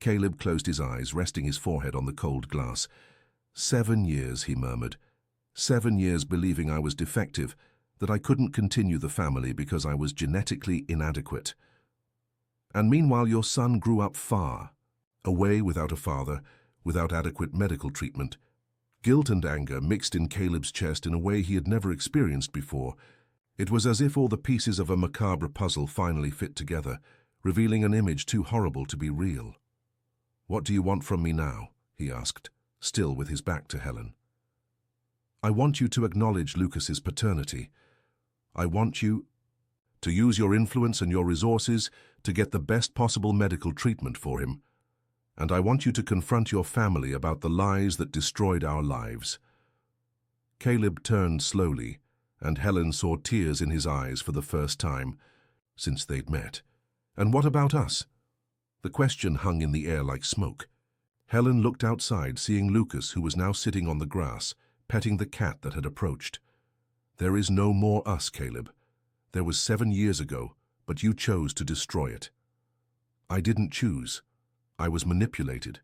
Caleb closed his eyes, resting his forehead on the cold glass. 7 years, he murmured. 7 years believing I was defective, that I couldn't continue the family because I was genetically inadequate. And meanwhile your son grew up far, away without a father, without adequate medical treatment. Guilt and anger mixed in Caleb's chest in a way he had never experienced before. It was as if all the pieces of a macabre puzzle finally fit together, revealing an image too horrible to be real. What do you want from me now? He asked, still with his back to Helen. I want you to acknowledge Lucas's paternity. I want you to use your influence and your resources to get the best possible medical treatment for him. And I want you to confront your family about the lies that destroyed our lives. Caleb turned slowly, and Helen saw tears in his eyes for the first time since they'd met. And what about us? The question hung in the air like smoke. Helen looked outside, seeing Lucas, who was now sitting on the grass, petting the cat that had approached. There is no more us, Caleb. There was 7 years ago, but you chose to destroy it. I didn't choose. I was manipulated.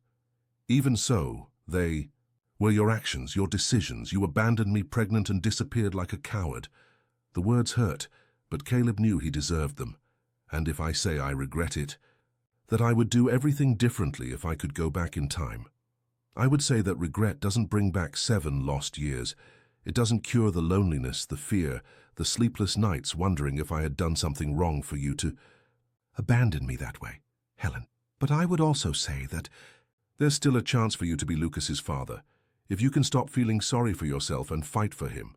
Even so, they were your actions, your decisions. You abandoned me pregnant and disappeared like a coward. The words hurt, but Caleb knew he deserved them. And if I say I regret it, that I would do everything differently if I could go back in time. I would say that regret doesn't bring back 7 lost years. It doesn't cure the loneliness, the fear, the sleepless nights wondering if I had done something wrong for you to abandon me that way, Helen. But I would also say that there's still a chance for you to be Lucas's father, if you can stop feeling sorry for yourself and fight for him.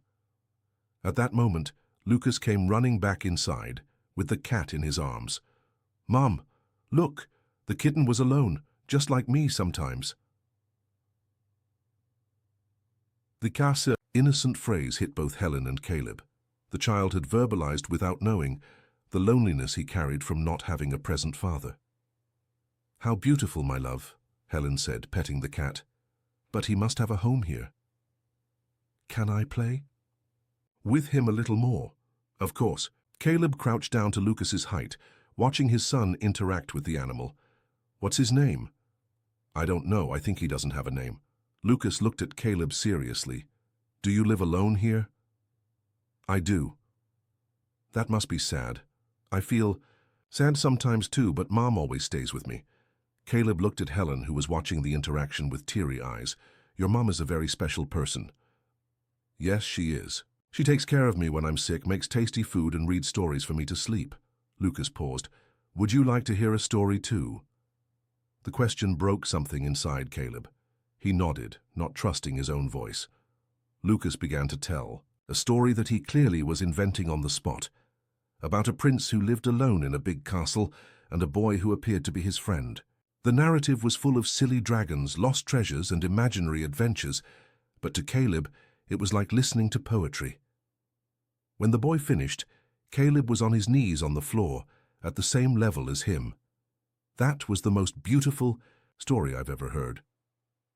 At that moment, Lucas came running back inside, with the cat in his arms. Mom, look, the kitten was alone, just like me sometimes. The casa innocent phrase hit both Helen and Caleb. The child had verbalized without knowing the loneliness he carried from not having a present father. How beautiful, my love, Helen said, petting the cat. But he must have a home here. Can I play with him a little more? Of course. Caleb crouched down to Lucas's height, watching his son interact with the animal. What's his name? I don't know. I think he doesn't have a name. Lucas looked at Caleb seriously. Do you live alone here? I do. That must be sad. I feel sad sometimes too, but Mom always stays with me. Caleb looked at Helen, who was watching the interaction with teary eyes. Your mom is a very special person. Yes, she is. She takes care of me when I'm sick, makes tasty food, and reads stories for me to sleep. Lucas paused. Would you like to hear a story too? The question broke something inside Caleb. He nodded, not trusting his own voice. Lucas began to tell, a story that he clearly was inventing on the spot, about a prince who lived alone in a big castle and a boy who appeared to be his friend. The narrative was full of silly dragons, lost treasures, and imaginary adventures, but to Caleb it was like listening to poetry. When the boy finished, Caleb was on his knees on the floor, at the same level as him. That was the most beautiful story I've ever heard.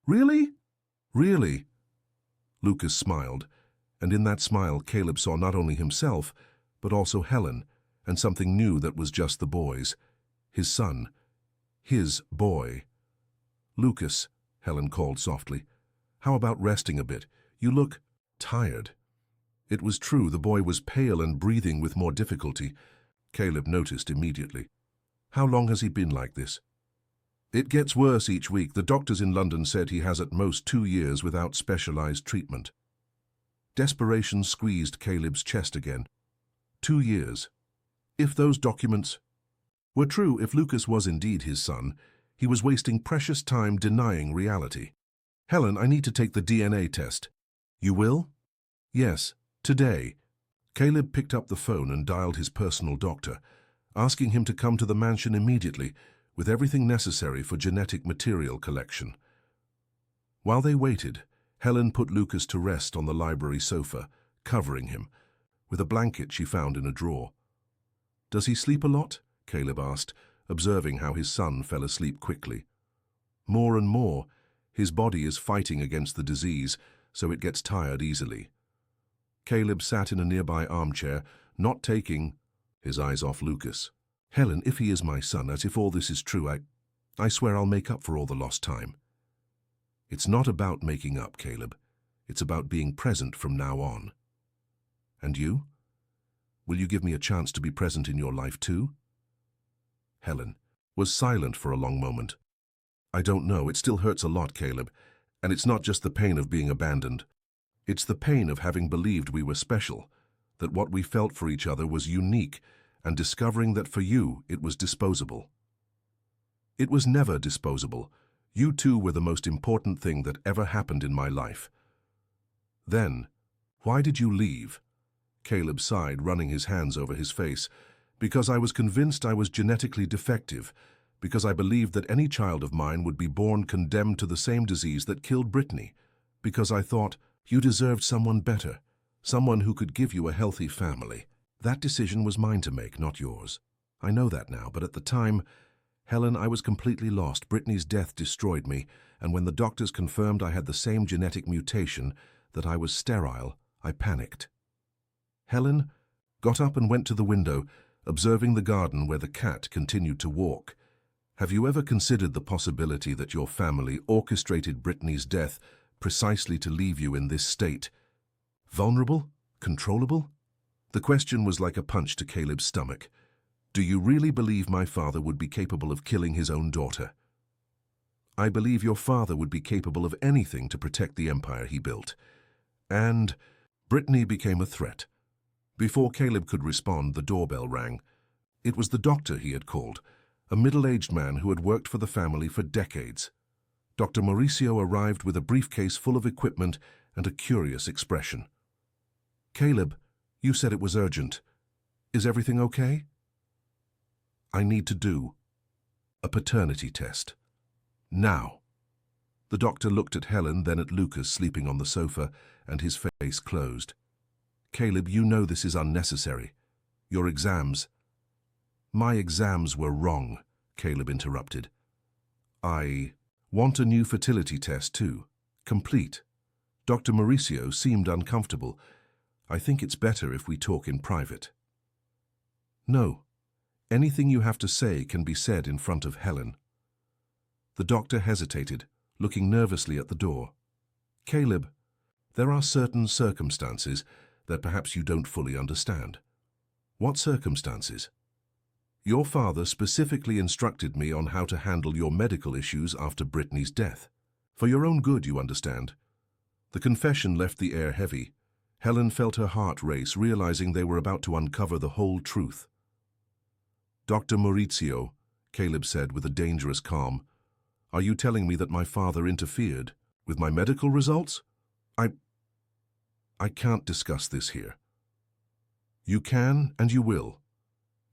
Really? Really? Lucas smiled, and in that smile Caleb saw not only himself, but also Helen, and something new that was just the boy's. His son. His boy. "Lucas," Helen called softly, "how about resting a bit? You look tired." It was true, the boy was pale and breathing with more difficulty. Caleb noticed immediately. "How long has he been like this?" "It gets worse each week. The doctors in London said he has at most 2 years without specialized treatment." Desperation squeezed Caleb's chest again. 2 years. If those documents were true, if Lucas was indeed his son, he was wasting precious time denying reality. "Helen, I need to take the DNA test." "You will?" "Yes, today." Caleb picked up the phone and dialed his personal doctor, asking him to come to the mansion immediately with everything necessary for genetic material collection. While they waited, Helen put Lucas to rest on the library sofa, covering him, with a blanket she found in a drawer. "Does he sleep a lot?" Caleb asked, observing how his son fell asleep quickly. "More and more. His body is fighting against the disease, so it gets tired easily." Caleb sat in a nearby armchair, not taking his eyes off Lucas. "Helen, if he is my son, as if all this is true, I swear I'll make up for all the lost time." "It's not about making up, Caleb. It's about being present from now on." "And you? Will you give me a chance to be present in your life too?" Helen was silent for a long moment. "I don't know. It still hurts a lot, Caleb. And it's not just the pain of being abandoned. It's the pain of having believed we were special, that what we felt for each other was unique, and discovering that for you it was disposable." "It was never disposable. You two were the most important thing that ever happened in my life." "Then, why did you leave?" Caleb sighed, running his hands over his face. "Because I was convinced I was genetically defective, because I believed that any child of mine would be born condemned to the same disease that killed Brittany, because I thought you deserved someone better, someone who could give you a healthy family. That decision was mine to make, not yours. I know that now, but at the time, Helen, I was completely lost. Brittany's death destroyed me, and when the doctors confirmed I had the same genetic mutation, that I was sterile, I panicked." Helen got up and went to the window, observing the garden where the cat continued to walk. "Have you ever considered the possibility that your family orchestrated Brittany's death precisely to leave you in this state? Vulnerable? Controllable?" The question was like a punch to Caleb's stomach. "Do you really believe my father would be capable of killing his own daughter?" "I believe your father would be capable of anything to protect the empire he built. And Brittany became a threat." Before Caleb could respond, the doorbell rang. It was the doctor he had called, a middle-aged man who had worked for the family for decades. Dr. Mauricio arrived with a briefcase full of equipment and a curious expression. "Caleb, you said it was urgent. Is everything okay?" "I need to do a paternity test. Now." The doctor looked at Helen, then at Lucas sleeping on the sofa, and his face closed. "Caleb, you know this is unnecessary. Your exams—" "My exams were wrong," Caleb interrupted. "I want a new fertility test too. Complete." Dr. Mauricio seemed uncomfortable. "I think it's better if we talk in private." "No. Anything you have to say can be said in front of Helen." The doctor hesitated, looking nervously at the door. "Caleb, there are certain circumstances that perhaps you don't fully understand." "What circumstances?" "Your father specifically instructed me on how to handle your medical issues after Brittany's death. For your own good, you understand." The confession left the air heavy. Helen felt her heart race, realizing they were about to uncover the whole truth. "Dr. Maurizio," Caleb said with a dangerous calm, "are you telling me that my father interfered with my medical results?" I can't discuss this here." "You can and you will."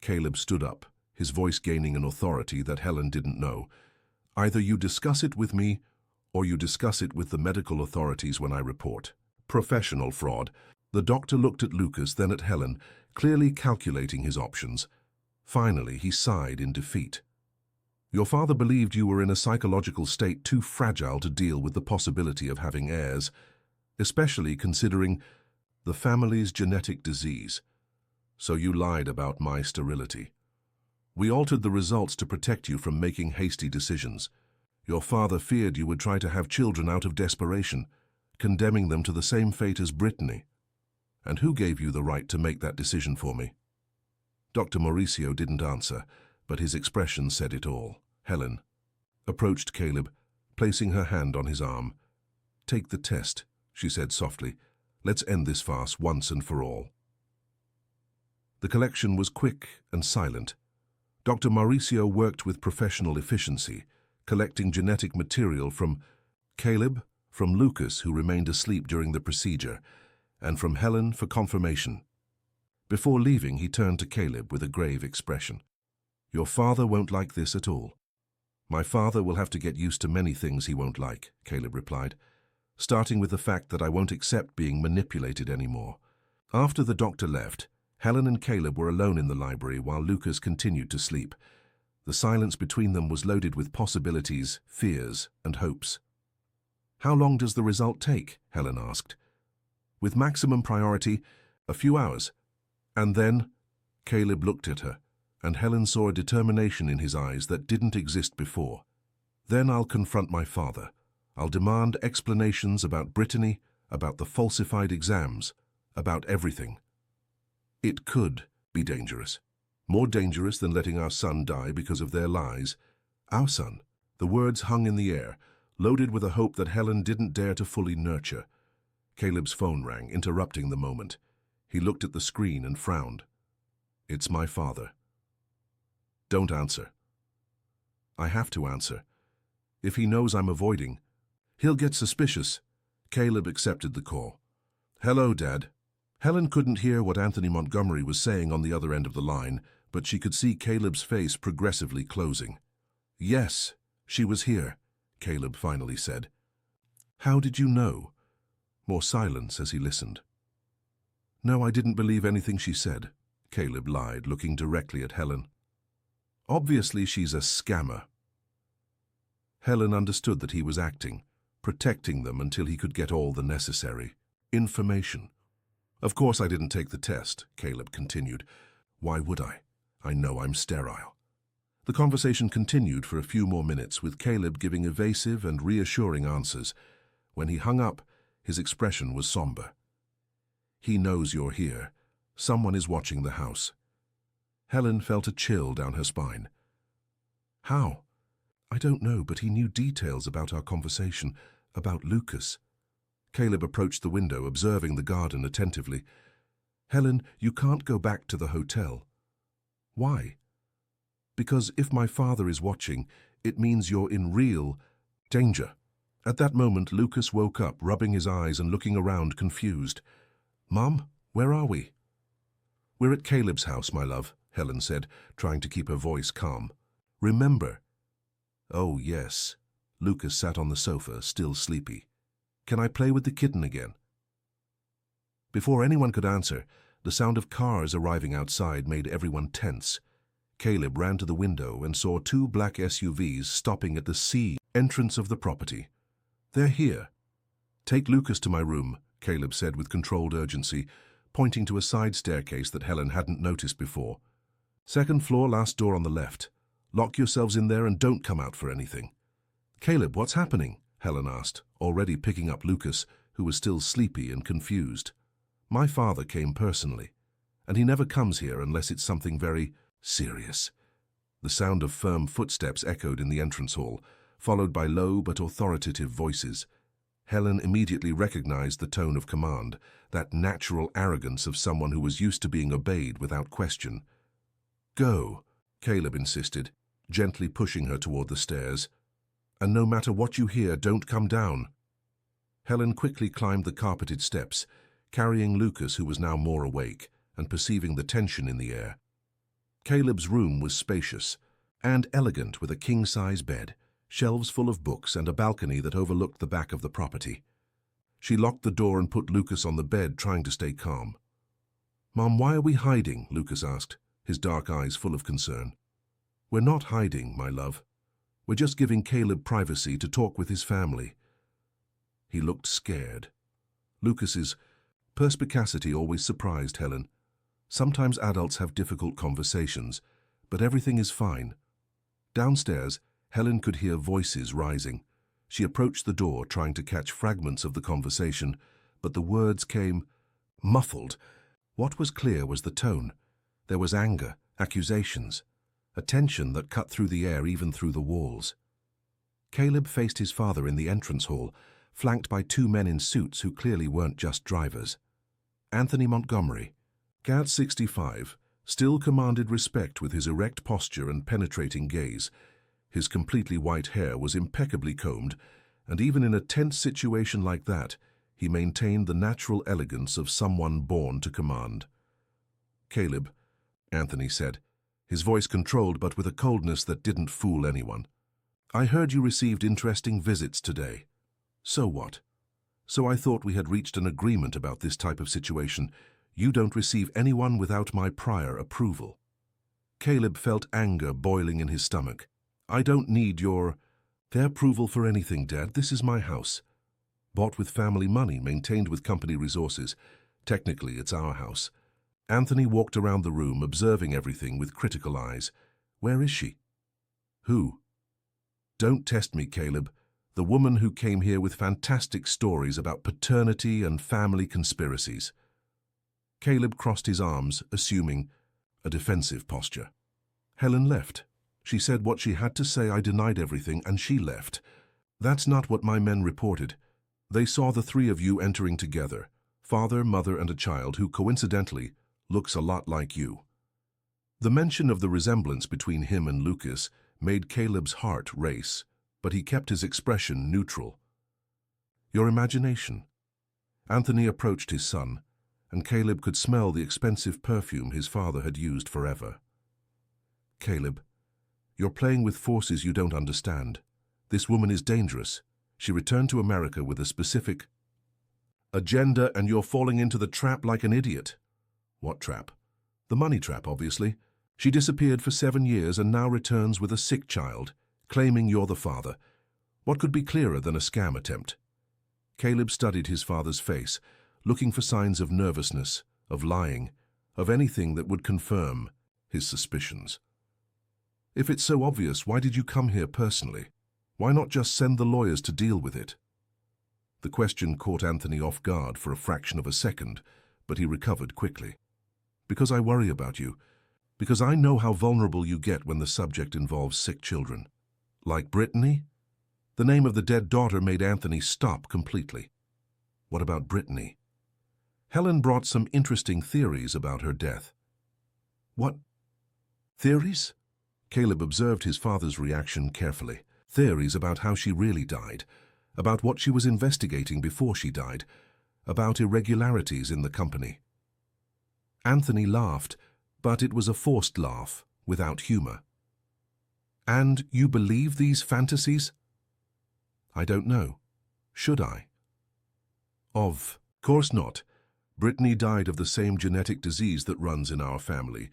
Caleb stood up, his voice gaining an authority that Helen didn't know. "Either you discuss it with me, or you discuss it with the medical authorities when I report." Professional fraud. The doctor looked at Lucas, then at Helen, clearly calculating his options. Finally, he sighed in defeat. "Your father believed you were in a psychological state too fragile to deal with the possibility of having heirs, especially considering the family's genetic disease. So you lied about my sterility. We altered the results to protect you from making hasty decisions. Your father feared you would try to have children out of desperation, condemning them to the same fate as Brittany. And who gave you the right to make that decision for me? Dr. Mauricio didn't answer, but his expression said it all. Helen approached Caleb, placing her hand on his arm. "Take the test," she said softly. "Let's end this farce once and for all." The collection was quick and silent. Dr. Mauricio worked with professional efficiency, collecting genetic material from Caleb, from Lucas, who remained asleep during the procedure, and from Helen for confirmation. Before leaving, he turned to Caleb with a grave expression. "Your father won't like this at all." "My father will have to get used to many things he won't like," Caleb replied, "starting with the fact that I won't accept being manipulated anymore." After the doctor left, Helen and Caleb were alone in the library while Lucas continued to sleep. The silence between them was loaded with possibilities, fears, and hopes. "How long does the result take?" Helen asked. "With maximum priority, a few hours." "And then?" Caleb looked at her, and Helen saw a determination in his eyes that didn't exist before. "Then I'll confront my father. I'll demand explanations about Brittany, about the falsified exams, about everything." It could be dangerous. More dangerous than letting our son die because of their lies. Our son. The words hung in the air, loaded with a hope that Helen didn't dare to fully nurture. Caleb's phone rang, interrupting the moment. He looked at the screen and frowned. "It's my father." "Don't answer." "I have to answer. If he knows I'm avoiding, he'll get suspicious." Caleb accepted the call. "Hello, Dad." Helen couldn't hear what Anthony Montgomery was saying on the other end of the line, but she could see Caleb's face progressively closing. "Yes, she was here," Caleb finally said. "How did you know?" More silence as he listened. "No, I didn't believe anything she said," Caleb lied, looking directly at Helen. "Obviously she's a scammer." Helen understood that he was acting, protecting them until he could get all the necessary information. "Of course I didn't take the test," Caleb continued. "Why would I? I know I'm sterile." The conversation continued for a few more minutes, with Caleb giving evasive and reassuring answers. When he hung up, his expression was somber. "He knows you're here. Someone is watching the house." Helen felt a chill down her spine. "How?" "I don't know, but he knew details about our conversation, about Lucas." Caleb approached the window, observing the garden attentively. "Helen, you can't go back to the hotel." "Why?" "Because if my father is watching, it means you're in real danger." At that moment, Lucas woke up, rubbing his eyes and looking around confused. "Mom, where are we?" "We're at Caleb's house, my love," Helen said, trying to keep her voice calm. "Remember?" "Oh, yes." Lucas sat on the sofa, still sleepy. "Can I play with the kitten again?" Before anyone could answer, the sound of cars arriving outside made everyone tense. Caleb ran to the window and saw two black SUVs stopping at the C entrance of the property. "They're here." "Take Lucas to my room," Caleb said with controlled urgency, pointing to a side staircase that Helen hadn't noticed before. "Second floor, last door on the left. Lock yourselves in there and don't come out for anything." "Caleb, what's happening?" Helen asked, already picking up Lucas, who was still sleepy and confused. "My father came personally, and he never comes here unless it's something very serious." The sound of firm footsteps echoed in the entrance hall, followed by low but authoritative voices. Helen immediately recognized the tone of command, that natural arrogance of someone who was used to being obeyed without question. "Go," Caleb insisted, gently pushing her toward the stairs. "And no matter what you hear, don't come down." Helen quickly climbed the carpeted steps, carrying Lucas, who was now more awake, and perceiving the tension in the air. Caleb's room was spacious and elegant, with a king-size bed, shelves full of books, and a balcony that overlooked the back of the property. She locked the door and put Lucas on the bed, trying to stay calm. "Mom, why are we hiding?" Lucas asked, his dark eyes full of concern. "We're not hiding, my love. We're just giving Caleb privacy to talk with his family." He looked scared. Lucas's perspicacity always surprised Helen. Sometimes adults have difficult conversations, but everything is fine. Downstairs, Helen could hear voices rising. She approached the door, trying to catch fragments of the conversation, but the words came muffled. What was clear was the tone. There was anger, accusations, a tension that cut through the air, even through the walls. Caleb faced his father in the entrance hall, flanked by two men in suits who clearly weren't just drivers. Anthony Montgomery, Cat 65, still commanded respect with his erect posture and penetrating gaze. His completely white hair was impeccably combed, and even in a tense situation like that, he maintained the natural elegance of someone born to command. "Caleb," Anthony said, his voice controlled but with a coldness that didn't fool anyone. "I heard you received interesting visits today. So what? So I thought we had reached an agreement about this type of situation. You don't receive anyone without my prior approval." Caleb felt anger boiling in his stomach. "I don't need their approval for anything, Dad. This is my house. Bought with family money, maintained with company resources. Technically, it's our house." Anthony walked around the room, observing everything with critical eyes. "Where is she?" "Who?" "Don't test me, Caleb. The woman who came here with fantastic stories about paternity and family conspiracies." Caleb crossed his arms, assuming a defensive posture. "Helen left. She said what she had to say. I denied everything, and she left. That's not what my men reported. They saw the three of you entering together, father, mother, and a child who, coincidentally, looks a lot like you." The mention of the resemblance between him and Lucas made Caleb's heart race, but he kept his expression neutral. "Your imagination." Anthony approached his son, and Caleb could smell the expensive perfume his father had used forever. "Caleb, you're playing with forces you don't understand. This woman is dangerous. She returned to America with a specific agenda, and you're falling into the trap like an idiot." "What trap?" "The money trap, obviously. She disappeared for 7 years and now returns with a sick child, claiming you're the father. What could be clearer than a scam attempt?" Caleb studied his father's face, looking for signs of nervousness, of lying, of anything that would confirm his suspicions. "If it's so obvious, why did you come here personally? Why not just send the lawyers to deal with it?" The question caught Anthony off guard for a fraction of a second, but he recovered quickly. "Because I worry about you. Because I know how vulnerable you get when the subject involves sick children." "Like Brittany?" The name of the dead daughter made Anthony stop completely. "What about Brittany?" "Helen brought some interesting theories about her death." "What theories?" Caleb observed his father's reaction carefully. "Theories about how she really died, about what she was investigating before she died, about irregularities in the company." Anthony laughed, but it was a forced laugh, without humor. "And you believe these fantasies?" "I don't know. Should I?" "Of course not. Brittany died of the same genetic disease that runs in our family,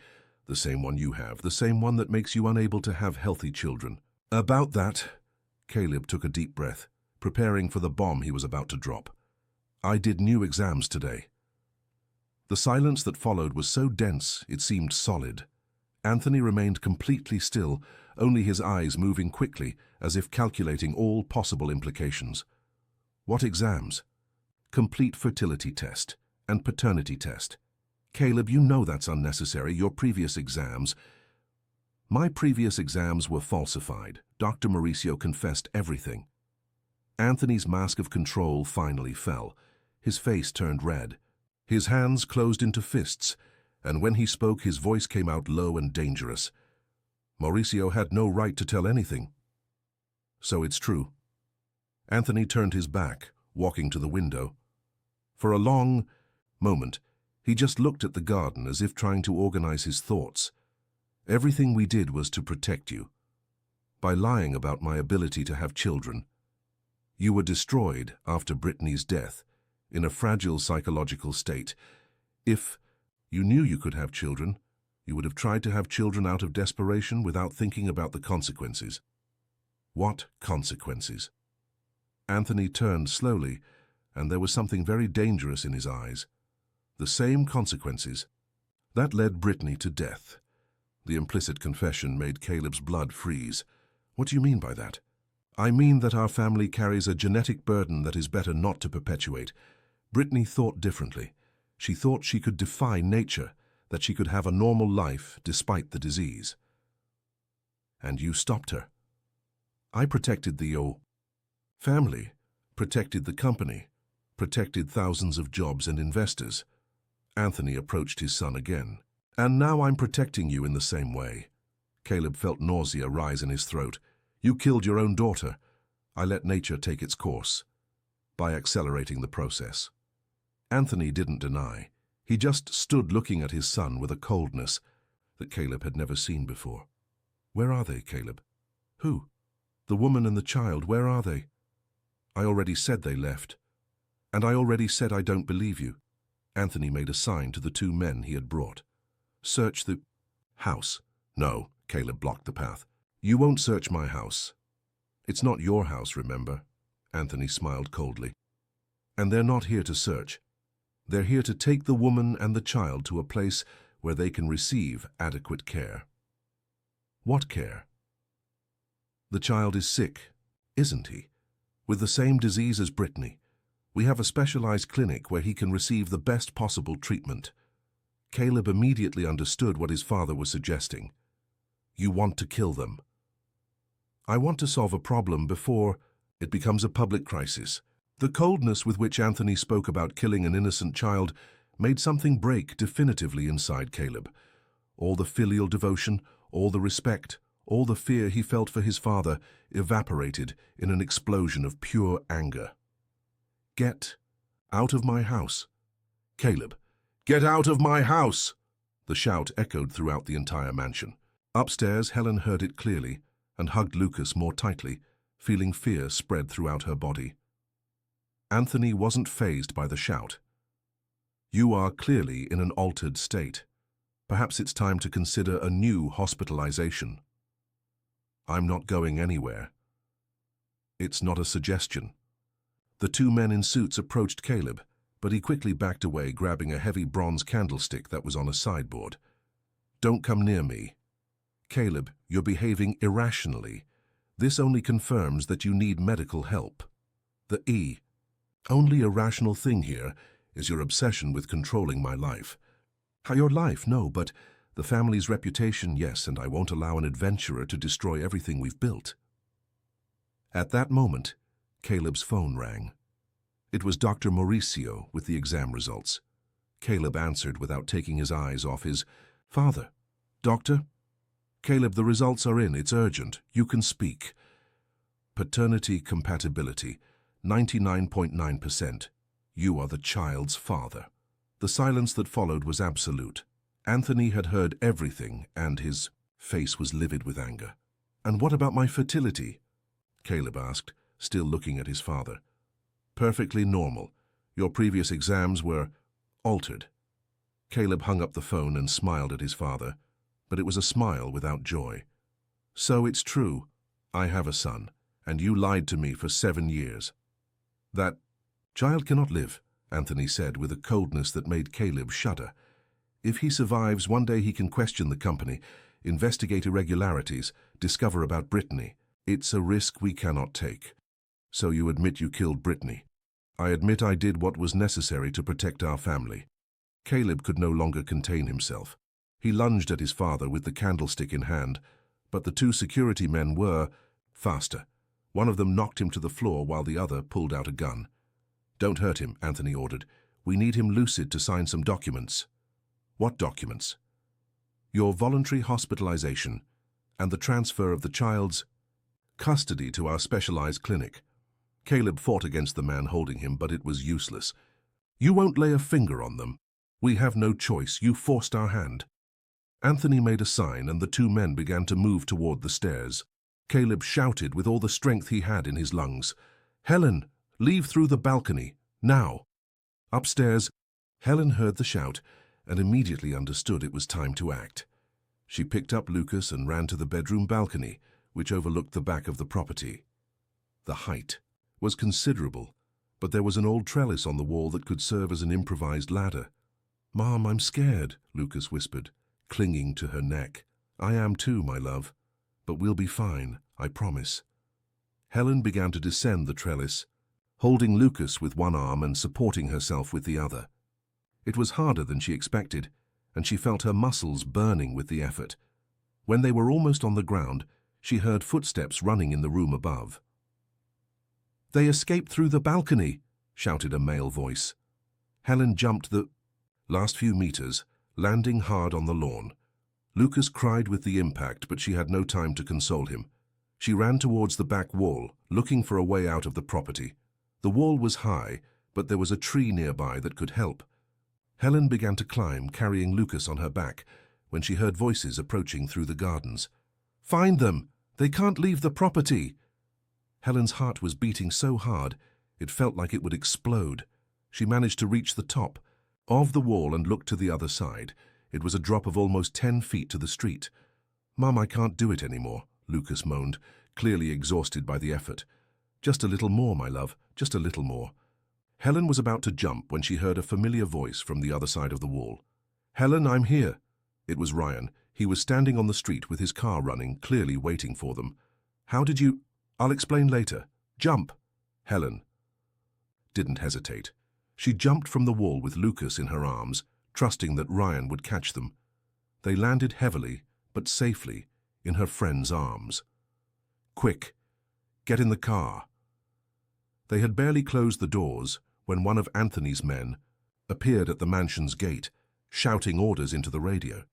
the same one you have, the same one that makes you unable to have healthy children." "About that," Caleb took a deep breath, preparing for the bomb he was about to drop. "I did new exams today." The silence that followed was so dense it seemed solid. Anthony remained completely still, only his eyes moving quickly, as if calculating all possible implications. "What exams?" "Complete fertility test and paternity test." "Caleb, you know that's unnecessary. Your previous exams—" "My previous exams were falsified." Dr. Mauricio confessed everything. Anthony's mask of control finally fell. His face turned red. His hands closed into fists, and when he spoke, his voice came out low and dangerous. "Mauricio had no right to tell anything." "So it's true." Anthony turned his back, walking to the window. For a long moment, he just looked at the garden as if trying to organize his thoughts. "Everything we did was to protect you. By lying about my ability to have children. You were destroyed after Brittany's death, in a fragile psychological state. If you knew you could have children, you would have tried to have children out of desperation without thinking about the consequences." "What consequences?" Anthony turned slowly, and there was something very dangerous in his eyes. "The same consequences. That led Brittany to death." The implicit confession made Caleb's blood freeze. What do you mean by that? I mean that our family carries a genetic burden that is better not to perpetuate. Brittany thought differently. She thought she could defy nature, that she could have a normal life despite the disease. And you stopped her. I protected the family, protected the company, protected thousands of jobs and investors. Anthony approached his son again. And now I'm protecting you in the same way. Caleb felt nausea rise in his throat. You killed your own daughter. I let nature take its course by accelerating the process. Anthony didn't deny. He just stood looking at his son with a coldness that Caleb had never seen before. Where are they, Caleb? Who? The woman and the child, where are they? I already said they left. And I already said I don't believe you. Anthony made a sign to the two men he had brought. Search the house. No, Caleb blocked the path. You won't search my house. It's not your house, remember? Anthony smiled coldly. And they're not here to search. They're here to take the woman and the child to a place where they can receive adequate care. What care? The child is sick, isn't he? With the same disease as Brittany. We have a specialized clinic where he can receive the best possible treatment. Caleb immediately understood what his father was suggesting. You want to kill them. I want to solve a problem before it becomes a public crisis. The coldness with which Anthony spoke about killing an innocent child made something break definitively inside Caleb. All the filial devotion, all the respect, all the fear he felt for his father evaporated in an explosion of pure anger. Get out of my house. Caleb, get out of my house! The shout echoed throughout the entire mansion. Upstairs, Helen heard it clearly and hugged Lucas more tightly, feeling fear spread throughout her body. Anthony wasn't fazed by the shout. You are clearly in an altered state. Perhaps it's time to consider a new hospitalization. I'm not going anywhere. It's not a suggestion. The two men in suits approached Caleb, but he quickly backed away, grabbing a heavy bronze candlestick that was on a sideboard. Don't come near me. Caleb, you're behaving irrationally. This only confirms that you need medical help. The only irrational thing here is your obsession with controlling my life. Your life, no, but the family's reputation, yes, and I won't allow an adventurer to destroy everything we've built. At that moment, Caleb's phone rang. It was Dr. Mauricio with the exam results. Caleb answered without taking his eyes off his father. Doctor? Caleb, the results are in. It's urgent. You can speak. Paternity compatibility, 99.9%. You are the child's father. The silence that followed was absolute. Anthony had heard everything, and his face was livid with anger. And what about my fertility? Caleb asked, still looking at his father. Perfectly normal. Your previous exams were altered. Caleb hung up the phone and smiled at his father, but it was a smile without joy. So it's true. I have a son, and you lied to me for 7 years. That child cannot live, Anthony said with a coldness that made Caleb shudder. If he survives, one day he can question the company, investigate irregularities, discover about Brittany. It's a risk we cannot take. So you admit you killed Brittany. I admit I did what was necessary to protect our family. Caleb could no longer contain himself. He lunged at his father with the candlestick in hand, but the two security men were faster. One of them knocked him to the floor while the other pulled out a gun. Don't hurt him, Anthony ordered. We need him lucid to sign some documents. What documents? Your voluntary hospitalization and the transfer of the child's custody to our specialized clinic. Caleb fought against the man holding him, but it was useless. You won't lay a finger on them. We have no choice. You forced our hand. Anthony made a sign, and the two men began to move toward the stairs. Caleb shouted with all the strength he had in his lungs. Helen, leave through the balcony, now. Upstairs, Helen heard the shout and immediately understood it was time to act. She picked up Lucas and ran to the bedroom balcony, which overlooked the back of the property. The height was considerable, but there was an old trellis on the wall that could serve as an improvised ladder. Mom, I'm scared, Lucas whispered, clinging to her neck. I am too, my love. But we'll be fine. I promise. Helen began to descend the trellis, holding Lucas with one arm and supporting herself with the other. It was harder than she expected, and she felt her muscles burning with the effort. When they were almost on the ground, she heard footsteps running in the room above. "They escaped through the balcony," shouted a male voice. Helen jumped the last few meters, landing hard on the lawn. Lucas cried with the impact, but she had no time to console him. She ran towards the back wall, looking for a way out of the property. The wall was high, but there was a tree nearby that could help. Helen began to climb, carrying Lucas on her back, when she heard voices approaching through the gardens. "Find them! They can't leave the property!" Helen's heart was beating so hard, it felt like it would explode. She managed to reach the top of the wall and looked to the other side. It was a drop of almost 10 feet to the street. "Mum, I can't do it anymore," Lucas moaned, clearly exhausted by the effort. "Just a little more, my love, just a little more." Helen was about to jump when she heard a familiar voice from the other side of the wall. "Helen, I'm here." It was Ryan. He was standing on the street with his car running, clearly waiting for them. "How did you—" "I'll explain later. Jump." Helen didn't hesitate. She jumped from the wall with Lucas in her arms, trusting that Ryan would catch them. They landed heavily, but safely, in her friend's arms. "Quick, get in the car." They had barely closed the doors when one of Anthony's men appeared at the mansion's gate, shouting orders into the radio.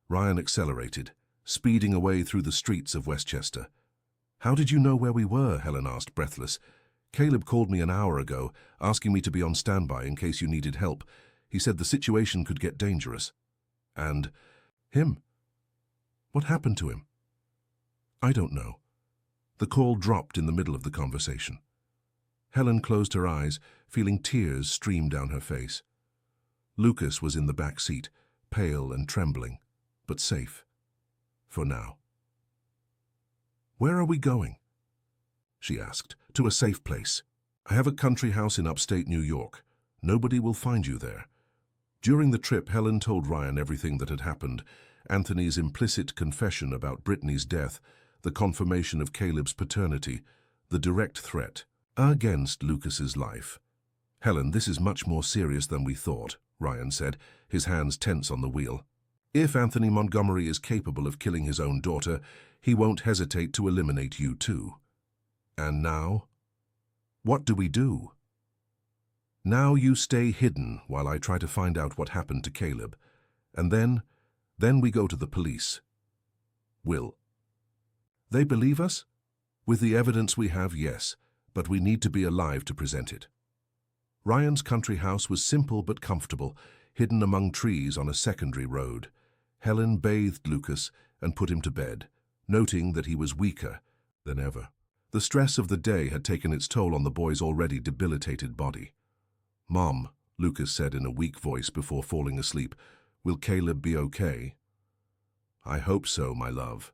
Ryan accelerated, speeding away through the streets of Westchester. "How did you know where we were?" Helen asked, breathless. "Caleb called me an hour ago, asking me to be on standby in case you needed help. He said the situation could get dangerous." "And him? What happened to him?" "I don't know." The call dropped in the middle of the conversation. Helen closed her eyes, feeling tears stream down her face. Lucas was in the back seat, pale and trembling, but safe. For now. "Where are we going?" she asked. "To a safe place. I have a country house in upstate New York. Nobody will find you there." During the trip, Helen told Ryan everything that had happened: Anthony's implicit confession about Brittany's death, the confirmation of Caleb's paternity, the direct threat against Lucas's life. "Helen, this is much more serious than we thought," Ryan said, his hands tense on the wheel. "If Anthony Montgomery is capable of killing his own daughter, he won't hesitate to eliminate you too. And now? What do we do?" "Now you stay hidden while I try to find out what happened to Caleb. And then we go to the police." "Will they believe us?" "With the evidence we have, yes, but we need to be alive to present it." Ryan's country house was simple but comfortable, hidden among trees on a secondary road. Helen bathed Lucas and put him to bed, noting that he was weaker than ever. The stress of the day had taken its toll on the boy's already debilitated body. "Mom," Lucas said in a weak voice before falling asleep, "will Caleb be okay?" "I hope so, my love.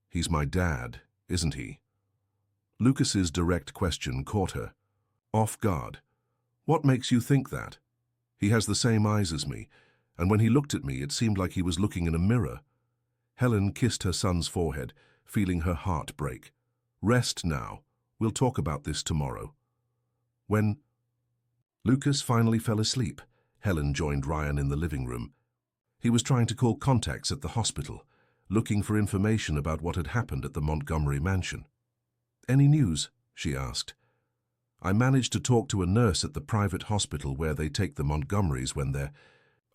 He's my dad, isn't he?" Lucas's direct question caught her off guard. "What makes you think that? He has the same eyes as me, and when he looked at me, it seemed like he was looking in a mirror." Helen kissed her son's forehead, feeling her heart break. "Rest now. We'll talk about this tomorrow." When Lucas finally fell asleep, Helen joined Ryan in the living room. He was trying to call contacts at the hospital, looking for information about what had happened at the Montgomery mansion. "Any news?" she asked. "I managed to talk to a nurse at the private hospital where they take the Montgomerys when there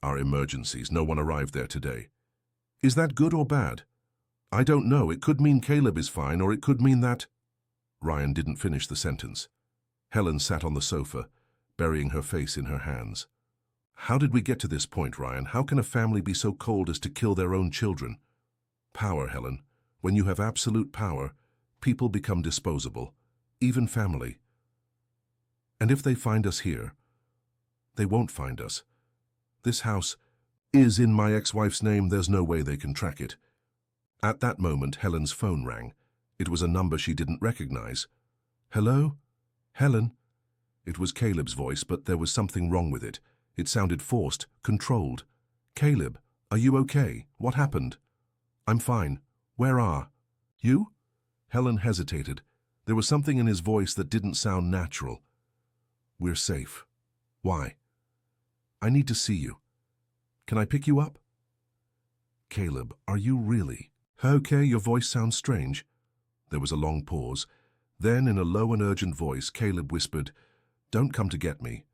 are emergencies. No one arrived there today." "Is that good or bad?" "I don't know. It could mean Caleb is fine, or it could mean that—" Ryan didn't finish the sentence. Helen sat on the sofa, burying her face in her hands. "How did we get to this point, Ryan? How can a family be so cold as to kill their own children?" "Power, Helen. When you have absolute power, people become disposable, even family. And if they find us here, they won't find us. This house is in my ex-wife's name. There's no way they can track it." At that moment, Helen's phone rang. It was a number she didn't recognize. "Hello? Helen?" It was Caleb's voice, but there was something wrong with it. It sounded forced, controlled. "Caleb, are you okay? What happened?" "I'm fine. Where are you?" Helen hesitated. There was something in his voice that didn't sound natural. "We're safe." "Why?" "I need to see you. Can I pick you up?" "Caleb, are you really?" "Okay, your voice sounds strange." There was a long pause. Then, in a low and urgent voice, Caleb whispered, "Don't come to get me.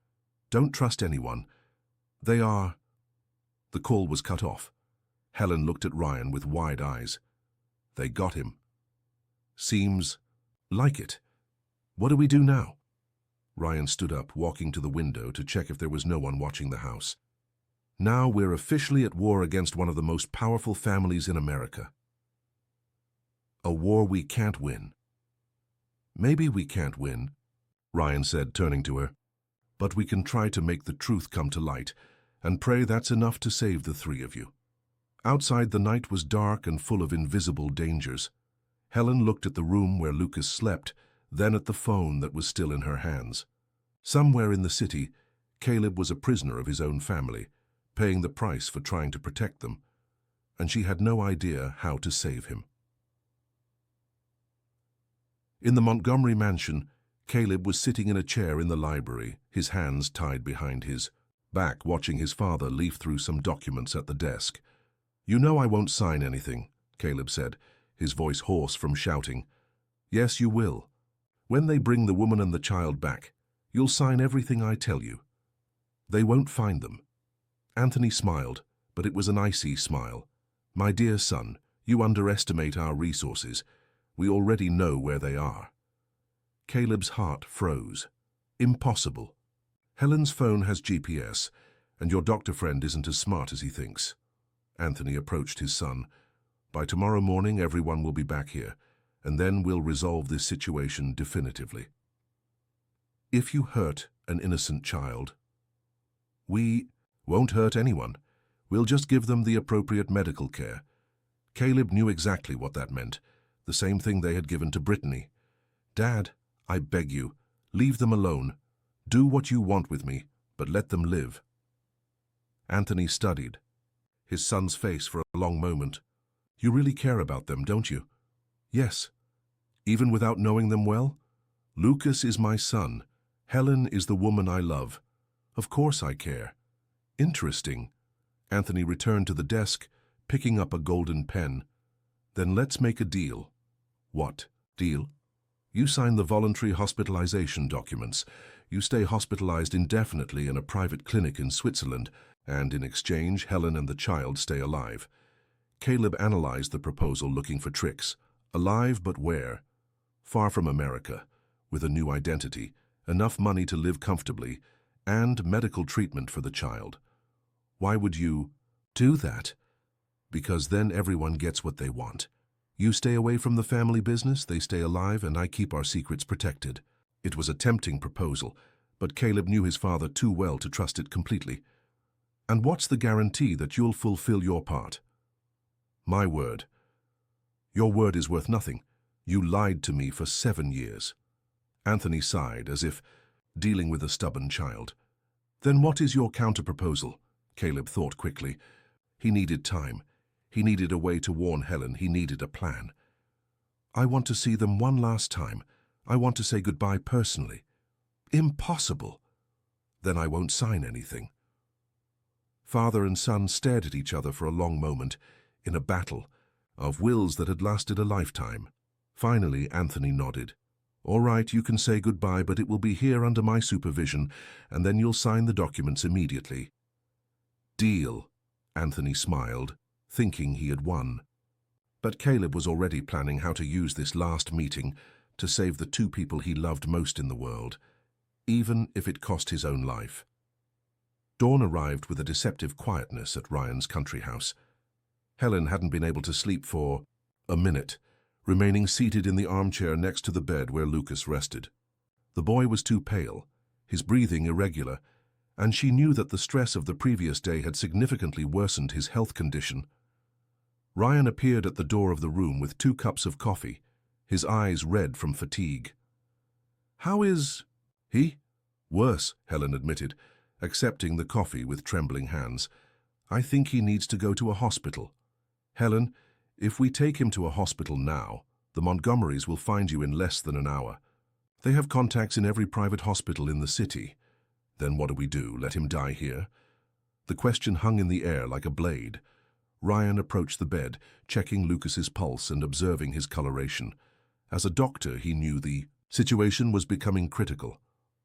Don't trust anyone. They are—" The call was cut off. Helen looked at Ryan with wide eyes. "They got him." "Seems like it. What do we do now?" Ryan stood up, walking to the window to check if there was no one watching the house. "Now we're officially at war against one of the most powerful families in America. A war we can't win." "Maybe we can't win," Ryan said, turning to her. "But we can try to make the truth come to light, and pray that's enough to save the three of you." Outside, the night was dark and full of invisible dangers. Helen looked at the room where Lucas slept, then at the phone that was still in her hands. Somewhere in the city, Caleb was a prisoner of his own family, paying the price for trying to protect them, and she had no idea how to save him. In the Montgomery mansion, Caleb was sitting in a chair in the library, his hands tied behind his back, watching his father leaf through some documents at the desk. "You know I won't sign anything," Caleb said, his voice hoarse from shouting. "Yes, you will. When they bring the woman and the child back, you'll sign everything I tell you. They won't find them." Anthony smiled, but it was an icy smile. "My dear son, you underestimate our resources. We already know where they are." Caleb's heart froze. "Impossible. Helen's phone has GPS, and your doctor friend isn't as smart as he thinks." Anthony approached his son. "By tomorrow morning, everyone will be back here, and then we'll resolve this situation definitively. If you hurt an innocent child, we won't hurt anyone. We'll just give them the appropriate medical care." Caleb knew exactly what that meant, the same thing they had given to Brittany. "Dad, I beg you, leave them alone. Do what you want with me, but let them live." Anthony studied his son's face for a long moment. "You really care about them, don't you?" "Yes. Even without knowing them well? Lucas is my son. Helen is the woman I love. Of course I care." "Interesting." Anthony returned to the desk, picking up a golden pen. "Then let's make a deal." "What deal?" "You sign the voluntary hospitalization documents. You stay hospitalized indefinitely in a private clinic in Switzerland, and in exchange, Helen and the child stay alive." Caleb analyzed the proposal, looking for tricks. Alive, but where? Far from America, with a new identity, enough money to live comfortably, and medical treatment for the child. "Why would you do that?" "Because then everyone gets what they want. You stay away from the family business, they stay alive, and I keep our secrets protected." It was a tempting proposal, but Caleb knew his father too well to trust it completely. "And what's the guarantee that you'll fulfill your part?" "My word." "Your word is worth nothing. You lied to me for 7 years." Anthony sighed, as if dealing with a stubborn child. "Then what is your counter-proposal?" Caleb thought quickly. He needed time. He needed a way to warn Helen. He needed a plan. "I want to see them one last time. I want to say goodbye personally." "Impossible." "Then I won't sign anything." Father and son stared at each other for a long moment, in a battle of wills that had lasted a lifetime. Finally, Anthony nodded. "All right, you can say goodbye, but it will be here under my supervision, and then you'll sign the documents immediately." "Deal," Anthony smiled, thinking he had won. But Caleb was already planning how to use this last meeting to save the two people he loved most in the world, even if it cost his own life. Dawn arrived with a deceptive quietness at Ryan's country house. Helen hadn't been able to sleep for a minute, remaining seated in the armchair next to the bed where Lucas rested. The boy was too pale, his breathing irregular, and she knew that the stress of the previous day had significantly worsened his health condition. Ryan appeared at the door of the room with 2 cups of coffee, his eyes red from fatigue. "How is he?" "Worse," Helen admitted, accepting the coffee with trembling hands. "I think he needs to go to a hospital." "Helen, if we take him to a hospital now, The Montgomerys will find you in less than an hour. They have contacts in every private hospital in the city. Then what do we do? Let him die here? The question hung in the air like a blade. Ryan approached the bed, checking Lucas's pulse and observing his coloration. As a doctor, he knew the situation was becoming critical.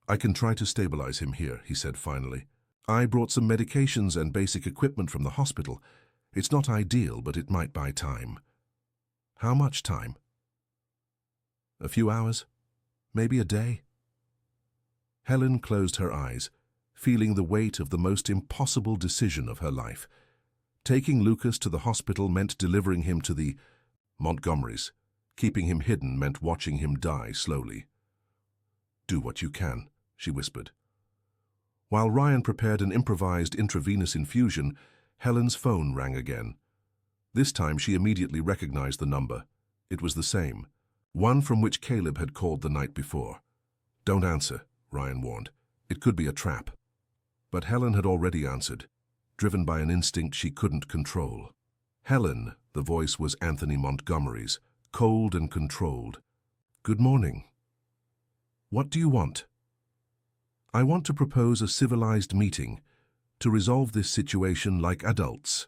I can try to stabilize him here, he said finally. I brought some medications and basic equipment from the hospital. It's not ideal, but it might buy time. How much time? A few hours? Maybe a day? Helen closed her eyes, feeling the weight of the most impossible decision of her life. Taking Lucas to the hospital meant delivering him to the Montgomerys. Keeping him hidden meant watching him die slowly. Do what you can, she whispered. While Ryan prepared an improvised intravenous infusion, Helen's phone rang again. This time she immediately recognized the number. It was the same, one from which Caleb had called the night before. Don't answer, Ryan warned. It could be a trap. But Helen had already answered, driven by an instinct she couldn't control. Helen, the voice was Anthony Montgomery's, cold and controlled. Good morning. What do you want? I want to propose a civilized meeting to resolve this situation like adults.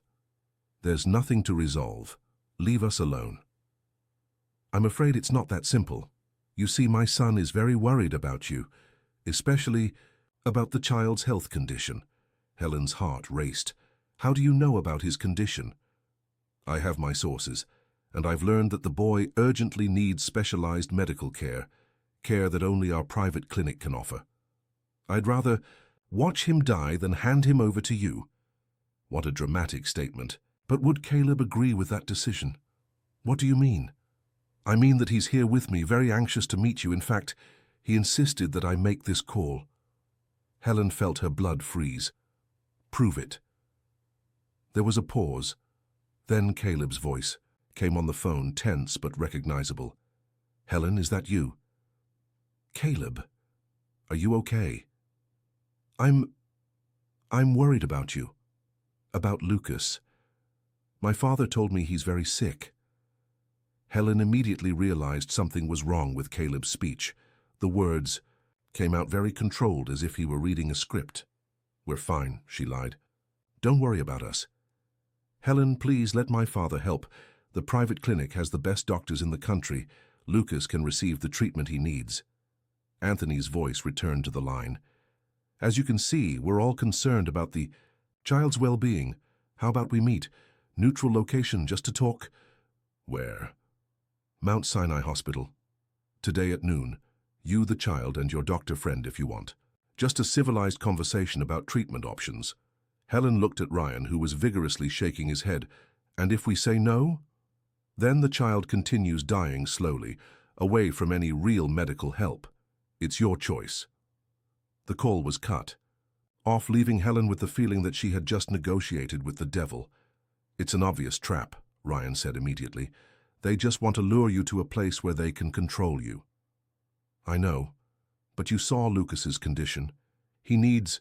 There's nothing to resolve. Leave us alone. I'm afraid it's not that simple. You see, my son is very worried about you, especially about the child's health condition. Helen's heart raced. How do you know about his condition? I have my sources, and I've learned that the boy urgently needs specialized medical care, care that only our private clinic can offer. I'd rather watch him die than hand him over to you. What a dramatic statement. But would Caleb agree with that decision? What do you mean? I mean that he's here with me, very anxious to meet you. In fact, he insisted that I make this call. Helen felt her blood freeze. Prove it. There was a pause. Then Caleb's voice came on the phone, tense but recognizable. Helen, is that you? Caleb, are you okay? I'm worried about you. About Lucas. My father told me he's very sick. Helen immediately realized something was wrong with Caleb's speech. The words came out very controlled, as if he were reading a script. We're fine, she lied. Don't worry about us. Helen, please let my father help. The private clinic has the best doctors in the country. Lucas can receive the treatment he needs. Anthony's voice returned to the line. As you can see, we're all concerned about the child's well-being. How about we meet? Neutral location, just to talk. Where? Mount Sinai Hospital. Today at noon. You, the child, and your doctor friend if you want. Just a civilized conversation about treatment options. Helen looked at Ryan, who was vigorously shaking his head. And if we say no? Then the child continues dying slowly, away from any real medical help. It's your choice. The call was cut, off leaving Helen with the feeling that she had just negotiated with the devil. It's an obvious trap, Ryan said immediately. They just want to lure you to a place where they can control you. I know, but you saw Lucas's condition. He needs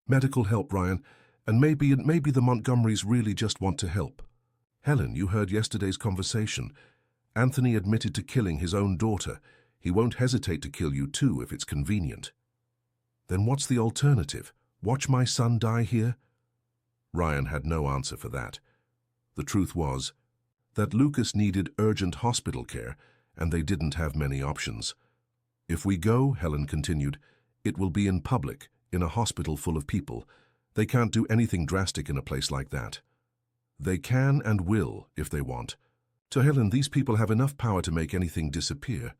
medical help, Ryan, and maybe the Montgomerys really just want to help. Helen, you heard yesterday's conversation. Anthony admitted to killing his own daughter. He won't hesitate to kill you too if it's convenient. Then what's the alternative? Watch my son die here? Ryan had no answer for that. The truth was that Lucas needed urgent hospital care, and they didn't have many options. If we go, Helen continued, it will be in public, in a hospital full of people. They can't do anything drastic in a place like that. They can and will, if they want. To Helen, these people have enough power to make anything disappear.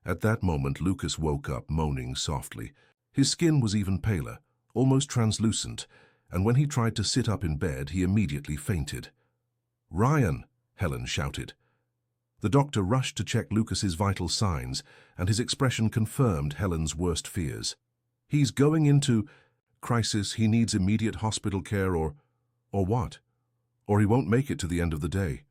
At that moment, Lucas woke up, moaning softly. His skin was even paler, almost translucent, and when he tried to sit up in bed, he immediately fainted. Ryan, Helen shouted. The doctor rushed to check Lucas's vital signs, and his expression confirmed Helen's worst fears. He's going into crisis. He needs immediate hospital care or what? Or he won't make it to the end of the day.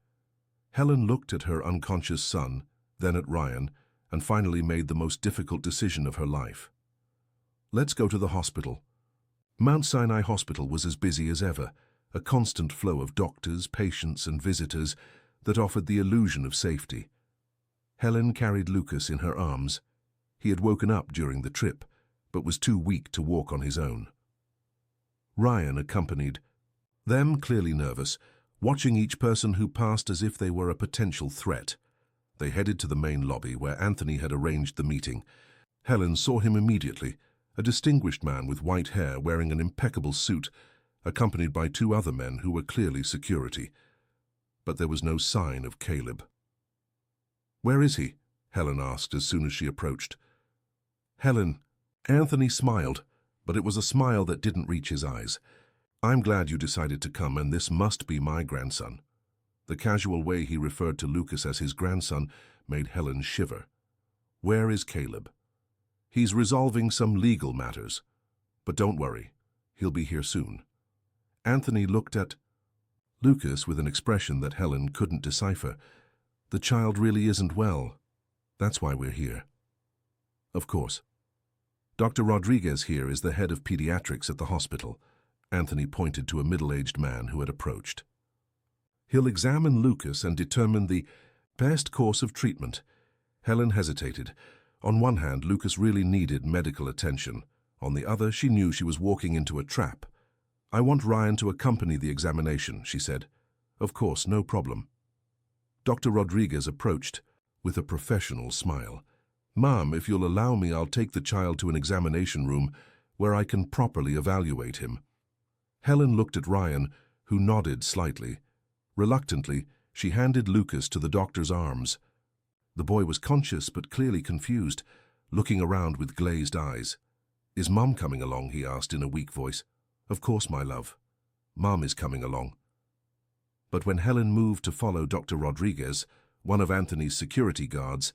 Helen looked at her unconscious son, then at Ryan, and finally made the most difficult decision of her life. Let's go to the hospital. Mount Sinai Hospital was as busy as ever, a constant flow of doctors, patients, and visitors that offered the illusion of safety. Helen carried Lucas in her arms. He had woken up during the trip, but was too weak to walk on his own. Ryan accompanied them, clearly nervous, watching each person who passed as if they were a potential threat. They headed to the main lobby where Anthony had arranged the meeting. Helen saw him immediately, a distinguished man with white hair wearing an impeccable suit, accompanied by two other men who were clearly security. But there was no sign of Caleb. "Where is he?" Helen asked as soon as she approached. "Helen," Anthony smiled, but it was a smile that didn't reach his eyes. "I'm glad you decided to come, and this must be my grandson." The casual way he referred to Lucas as his grandson made Helen shiver. "Where is Caleb?" "He's resolving some legal matters. But don't worry, he'll be here soon." Anthony looked at Lucas with an expression that Helen couldn't decipher. "The child really isn't well. That's why we're here." "Of course. Dr. Rodriguez here is the head of pediatrics at the hospital." Anthony pointed to a middle-aged man who had approached. "He'll examine Lucas and determine the best course of treatment." Helen hesitated. On one hand, Lucas really needed medical attention. On the other, she knew she was walking into a trap. "I want Ryan to accompany the examination," she said. "Of course, no problem." Dr. Rodriguez approached with a professional smile. "Ma'am, if you'll allow me, I'll take the child to an examination room where I can properly evaluate him." Helen looked at Ryan, who nodded slightly. Reluctantly, she handed Lucas to the doctor's arms. The boy was conscious but clearly confused, looking around with glazed eyes. "Is Mum coming along?" he asked in a weak voice. "Of course, my love. Mum is coming along." But when Helen moved to follow Dr. Rodriguez, one of Anthony's security guards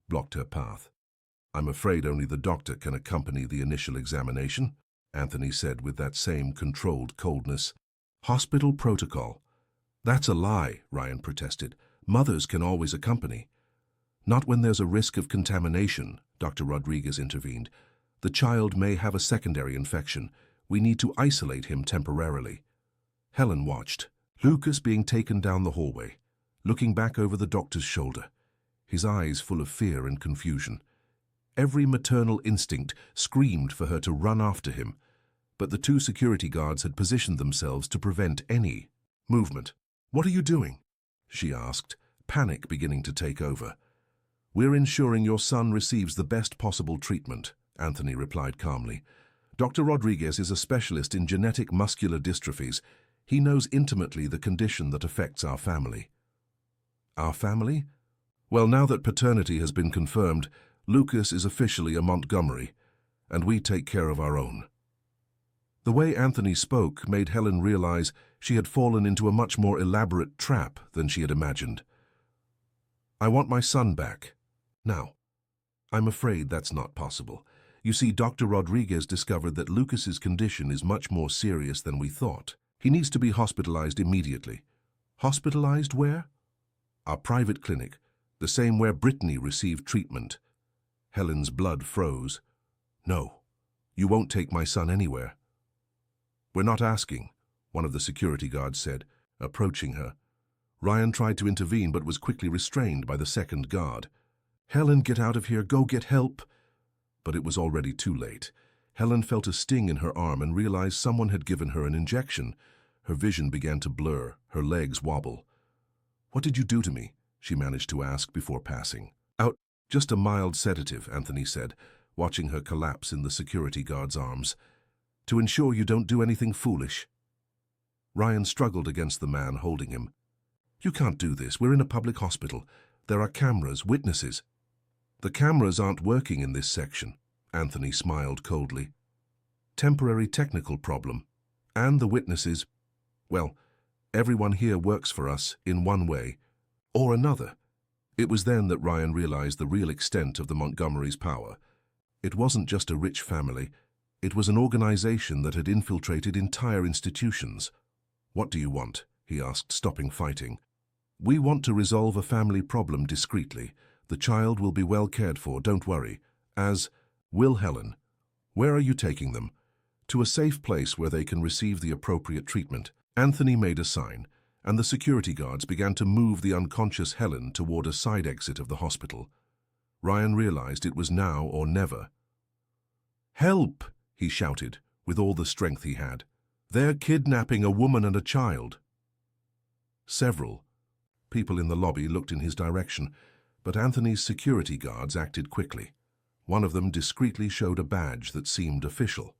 blocked her path. "I'm afraid only the doctor can accompany the initial examination," Anthony said with that same controlled coldness. "Hospital protocol." "That's a lie," Ryan protested. "Mothers can always accompany." "Not when there's a risk of contamination," Dr. Rodriguez intervened. "The child may have a secondary infection. We need to isolate him temporarily." Helen watched Lucas being taken down the hallway, looking back over the doctor's shoulder, his eyes full of fear and confusion. Every maternal instinct screamed for her to run after him, but the two security guards had positioned themselves to prevent any movement. "What are you doing?" she asked, panic beginning to take over. "We're ensuring your son receives the best possible treatment," Anthony replied calmly. "Dr. Rodriguez is a specialist in genetic muscular dystrophies. He knows intimately the condition that affects our family." "Our family?" "Well, now that paternity has been confirmed, Lucas is officially a Montgomery, and we take care of our own." The way Anthony spoke made Helen realize she had fallen into a much more elaborate trap than she had imagined. "I want my son back. Now." "I'm afraid that's not possible. You see, Dr. Rodriguez discovered that Lucas's condition is much more serious than we thought. He needs to be hospitalized immediately." "Hospitalized where?" "Our private clinic, the same where Brittany received treatment." Helen's blood froze. "No, you won't take my son anywhere." "We're not asking," one of the security guards said, approaching her. Ryan tried to intervene but was quickly restrained by the second guard. "Helen, get out of here, go get help." But it was already too late. Helen felt a sting in her arm and realized someone had given her an injection. Her vision began to blur, her legs wobble. "What did you do to me?" she managed to ask before passing out. "Just a mild sedative," Anthony said, watching her collapse in the security guard's arms. "To ensure you don't do anything foolish." Ryan struggled against the man holding him. "You can't do this. We're in a public hospital. There are cameras, witnesses." "The cameras aren't working in this section," Anthony smiled coldly. "Temporary technical problem. And the witnesses, well, everyone here works for us in one way or another." It was then that Ryan realized the real extent of the Montgomery's power. It wasn't just a rich family. It was an organization that had infiltrated entire institutions. "What do you want?" he asked, stopping fighting. "We want to resolve a family problem discreetly. The child will be well cared for, don't worry. As will Helen. Where are you taking them?" "To a safe place where they can receive the appropriate treatment." Anthony made a sign, and the security guards began to move the unconscious Helen toward a side exit of the hospital. Ryan realized it was now or never. "Help!" he shouted, with all the strength he had. "They're kidnapping a woman and a child." Several people in the lobby looked in his direction, but Anthony's security guards acted quickly. One of them discreetly showed a badge that seemed official.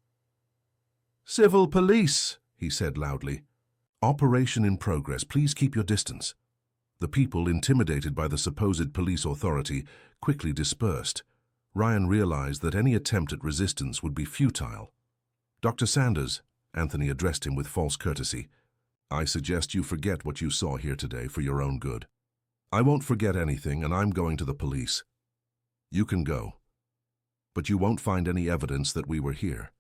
"Civil police," he said loudly. "Operation in progress. Please keep your distance." The people, intimidated by the supposed police authority, quickly dispersed. Ryan realized that any attempt at resistance would be futile. "Dr. Sanders," Anthony addressed him with false courtesy, "I suggest you forget what you saw here today for your own good." "I won't forget anything, and I'm going to the police." "You can go, but you won't find any evidence that we were here.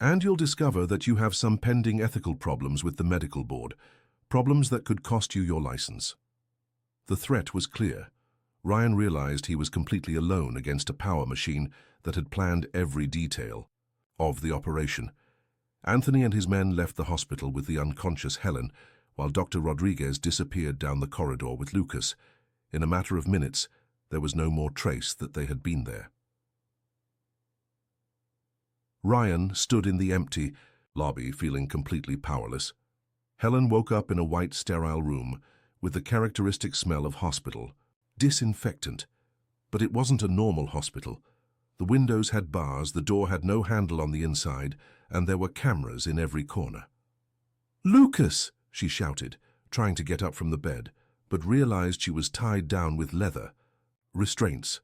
And you'll discover that you have some pending ethical problems with the medical board, problems that could cost you your license." The threat was clear. Ryan realized he was completely alone against a power machine that had planned every detail of the operation. Anthony and his men left the hospital with the unconscious Helen, while Dr. Rodriguez disappeared down the corridor with Lucas. In a matter of minutes, there was no more trace that they had been there. Ryan stood in the empty lobby, feeling completely powerless. Helen woke up in a white, sterile room with the characteristic smell of hospital, disinfectant. But it wasn't a normal hospital. The windows had bars, the door had no handle on the inside, and there were cameras in every corner. "Lucas!" she shouted, trying to get up from the bed, but realized she was tied down with leather restraints.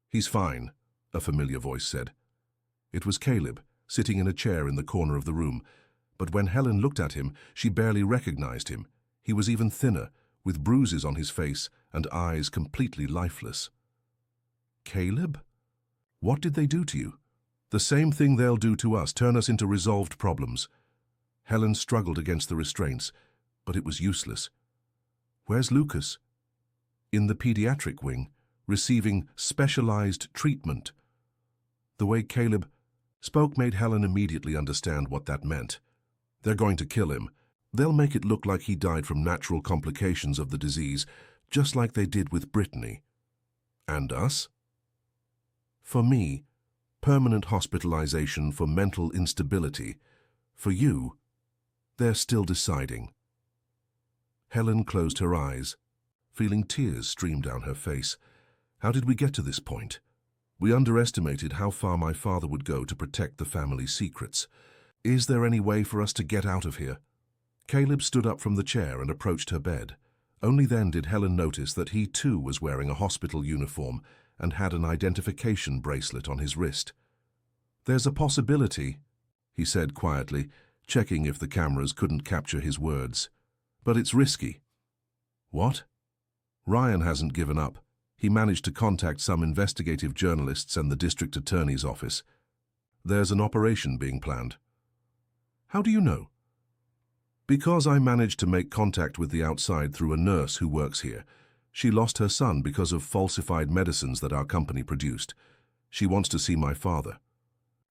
"He's fine," a familiar voice said. It was Caleb, sitting in a chair in the corner of the room, but when Helen looked at him, she barely recognized him. He was even thinner, with bruises on his face and eyes completely lifeless. "Caleb? What did they do to you?" "The same thing they'll do to us, turn us into resolved problems." Helen struggled against the restraints, but it was useless. "Where's Lucas?" "In the pediatric wing, receiving specialized treatment." The way Caleb spoke made Helen immediately understand what that meant. "They're going to kill him. They'll make it look like he died from natural complications of the disease, just like they did with Brittany." "And us?" "For me, permanent hospitalization for mental instability. For you, they're still deciding." Helen closed her eyes, feeling tears stream down her face. "How did we get to this point? We underestimated how far my father would go to protect the family's secrets. Is there any way for us to get out of here?" Caleb stood up from the chair and approached her bed. Only then did Helen notice that he too was wearing a hospital uniform and had an identification bracelet on his wrist. "There's a possibility," he said quietly, checking if the cameras couldn't capture his words. "But it's risky." "What?" "Ryan hasn't given up. He managed to contact some investigative journalists and the district attorney's office. There's an operation being planned." "How do you know?" "Because I managed to make contact with the outside through a nurse who works here. She lost her son because of falsified medicines that our company produced. She wants to see my father.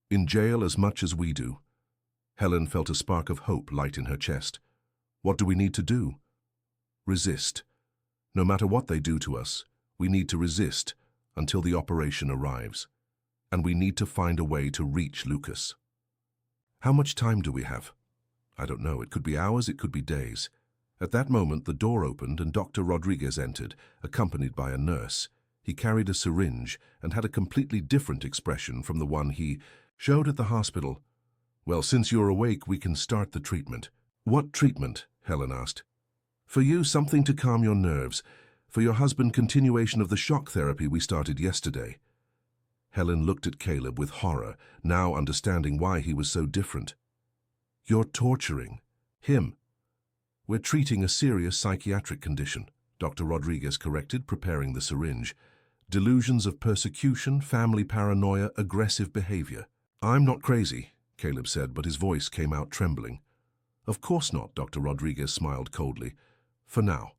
In jail as much as we do." Helen felt a spark of hope light in her chest. "What do we need to do?" "Resist. No matter what they do to us, we need to resist until the operation arrives. And we need to find a way to reach Lucas." "How much time do we have?" "I don't know. It could be hours, it could be days." At that moment, the door opened and Dr. Rodriguez entered, accompanied by a nurse. He carried a syringe and had a completely different expression from the one he showed at the hospital. "Well, since you're awake, we can start the treatment." "What treatment?" Helen asked. "For you, something to calm your nerves. For your husband, continuation of the shock therapy we started yesterday." Helen looked at Caleb with horror, now understanding why he was so different. "You're torturing him." "We're treating a serious psychiatric condition," Dr. Rodriguez corrected, preparing the syringe. "Delusions of persecution, family paranoia, aggressive behavior." "I'm not crazy," Caleb said, but his voice came out trembling. "Of course not," Dr. Rodriguez smiled coldly. "For now."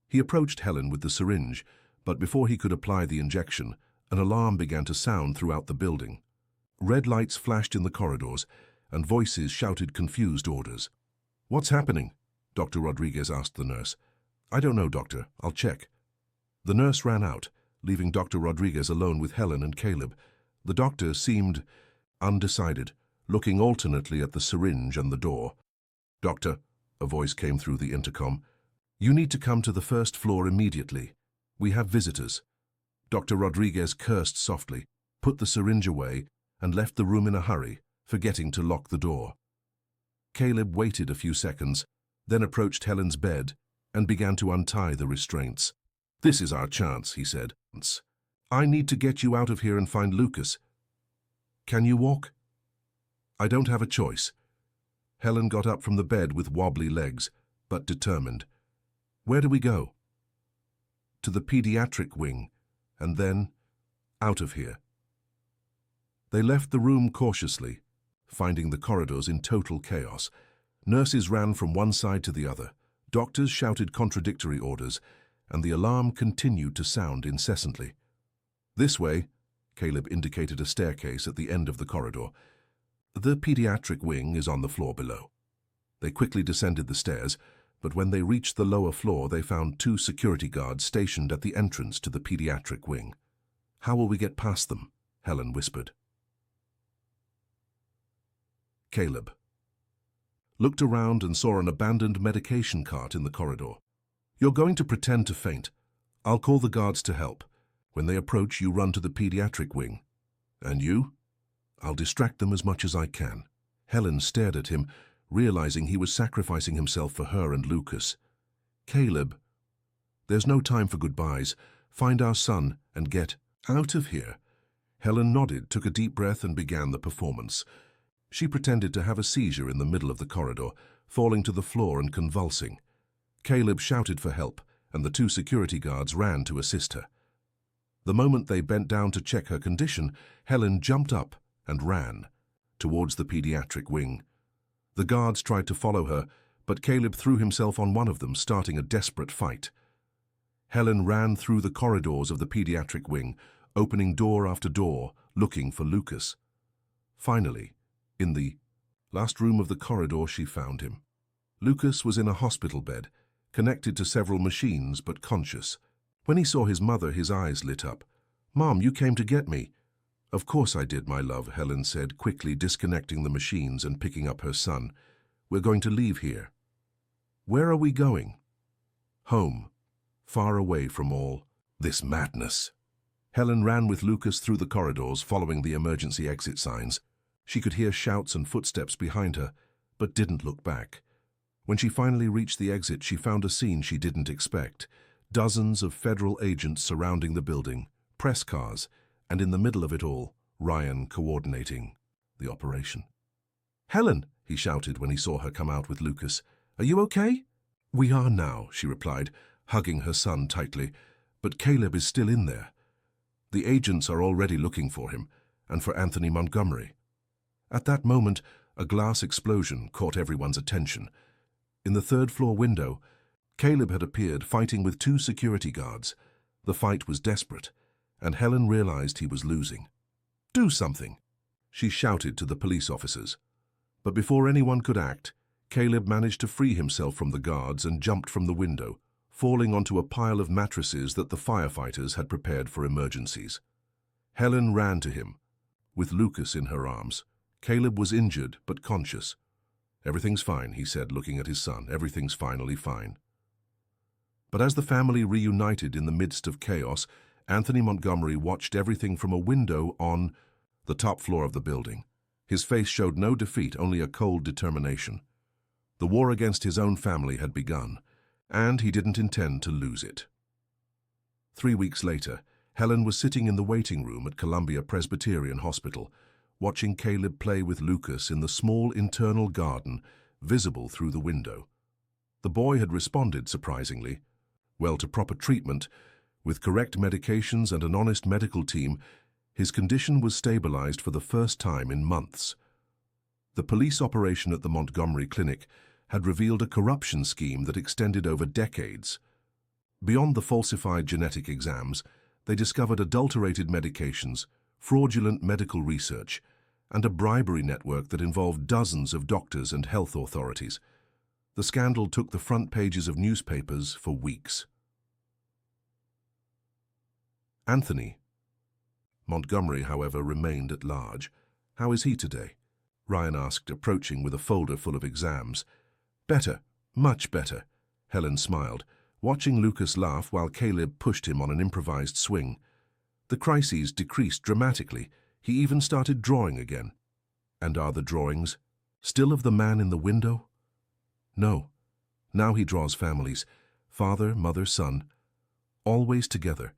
He approached Helen with the syringe, but before he could apply the injection, an alarm began to sound throughout the building. Red lights flashed in the corridors, and voices shouted confused orders. "What's happening?" Dr. Rodriguez asked the nurse. I don't know, doctor. I'll check. The nurse ran out, leaving Dr. Rodriguez alone with Helen and Caleb. The doctor seemed undecided, looking alternately at the syringe and the door. Doctor, a voice came through the intercom. You need to come to the first floor immediately. We have visitors. Dr. Rodriguez cursed softly, put the syringe away, and left the room in a hurry, forgetting to lock the door. Caleb waited a few seconds, then approached Helen's bed and began to untie the restraints. This is our chance, he said. I need to get you out of here and find Lucas. Can you walk? I don't have a choice. Helen got up from the bed with wobbly legs, but determined. Where do we go? To the pediatric wing, and then out of here. They left the room cautiously, finding the corridors in total chaos. Nurses ran from one side to the other. Doctors shouted contradictory orders, and the alarm continued to sound incessantly. This way, Caleb indicated a staircase at the end of the corridor. The pediatric wing is on the floor below. They quickly descended the stairs, but when they reached the lower floor, they found 2 security guards stationed at the entrance to the pediatric wing. How will we get past them? Helen whispered. Caleb looked around and saw an abandoned medication cart in the corridor. You're going to pretend to faint. I'll call the guards to help. When they approach, you run to the pediatric wing. And you? I'll distract them as much as I can. Helen stared at him, realizing he was sacrificing himself for her and Lucas. Caleb, there's no time for goodbyes. Find our son and get out of here. Helen nodded, took a deep breath, and began the performance. She pretended to have a seizure in the middle of the corridor, falling to the floor and convulsing. Caleb shouted for help, and the 2 security guards ran to assist her. The moment they bent down to check her condition, Helen jumped up and ran towards the pediatric wing. The guards tried to follow her, but Caleb threw himself on one of them, starting a desperate fight. Helen ran through the corridors of the pediatric wing, opening door after door, looking for Lucas. Finally, in the last room of the corridor, she found him. Lucas was in a hospital bed, connected to several machines but conscious. When he saw his mother, his eyes lit up. Mom, you came to get me. Of course I did, my love, Helen said, quickly disconnecting the machines and picking up her son. We're going to leave here. Where are we going? Home, far away from all this madness. Helen ran with Lucas through the corridors, following the emergency exit signs. She could hear shouts and footsteps behind her, but didn't look back. When she finally reached the exit, she found a scene she didn't expect. Dozens of federal agents surrounding the building, press cars, and in the middle of it all, Ryan coordinating the operation. Helen, he shouted when he saw her come out with Lucas. Are you okay? We are now, she replied, hugging her son tightly. But Caleb is still in there. The agents are already looking for him, and for Anthony Montgomery. At that moment, a glass explosion caught everyone's attention. In the 3rd floor window, Caleb had appeared, fighting with 2 security guards. The fight was desperate, and Helen realized he was losing. Do something, she shouted to the police officers. But before anyone could act, Caleb managed to free himself from the guards and jumped from the window, falling onto a pile of mattresses that the firefighters had prepared for emergencies. Helen ran to him, with Lucas in her arms. Caleb was injured but conscious. Everything's fine, he said, looking at his son. Everything's finally fine. But as the family reunited in the midst of chaos, Anthony Montgomery watched everything from a window on the top floor of the building. His face showed no defeat, only a cold determination. The war against his own family had begun, and he didn't intend to lose it. 3 weeks later, Helen was sitting in the waiting room at Columbia Presbyterian Hospital, watching Caleb play with Lucas in the small internal garden visible through the window. The boy had responded surprisingly well to proper treatment. With correct medications and an honest medical team, his condition was stabilized for the first time in months. The police operation at the Montgomery Clinic had revealed a corruption scheme that extended over decades. Beyond the falsified genetic exams, they discovered adulterated medications, fraudulent medical research, and a bribery network that involved dozens of doctors and health authorities. The scandal took the front pages of newspapers for weeks. Anthony Montgomery, however, remained at large. "How is he today?" Ryan asked, approaching with a folder full of exams. "Better, much better," Helen smiled, watching Lucas laugh while Caleb pushed him on an improvised swing. The crises decreased dramatically. He even started drawing again. "And are the drawings still of the man in the window?" "No. Now he draws families, father, mother, son, always together."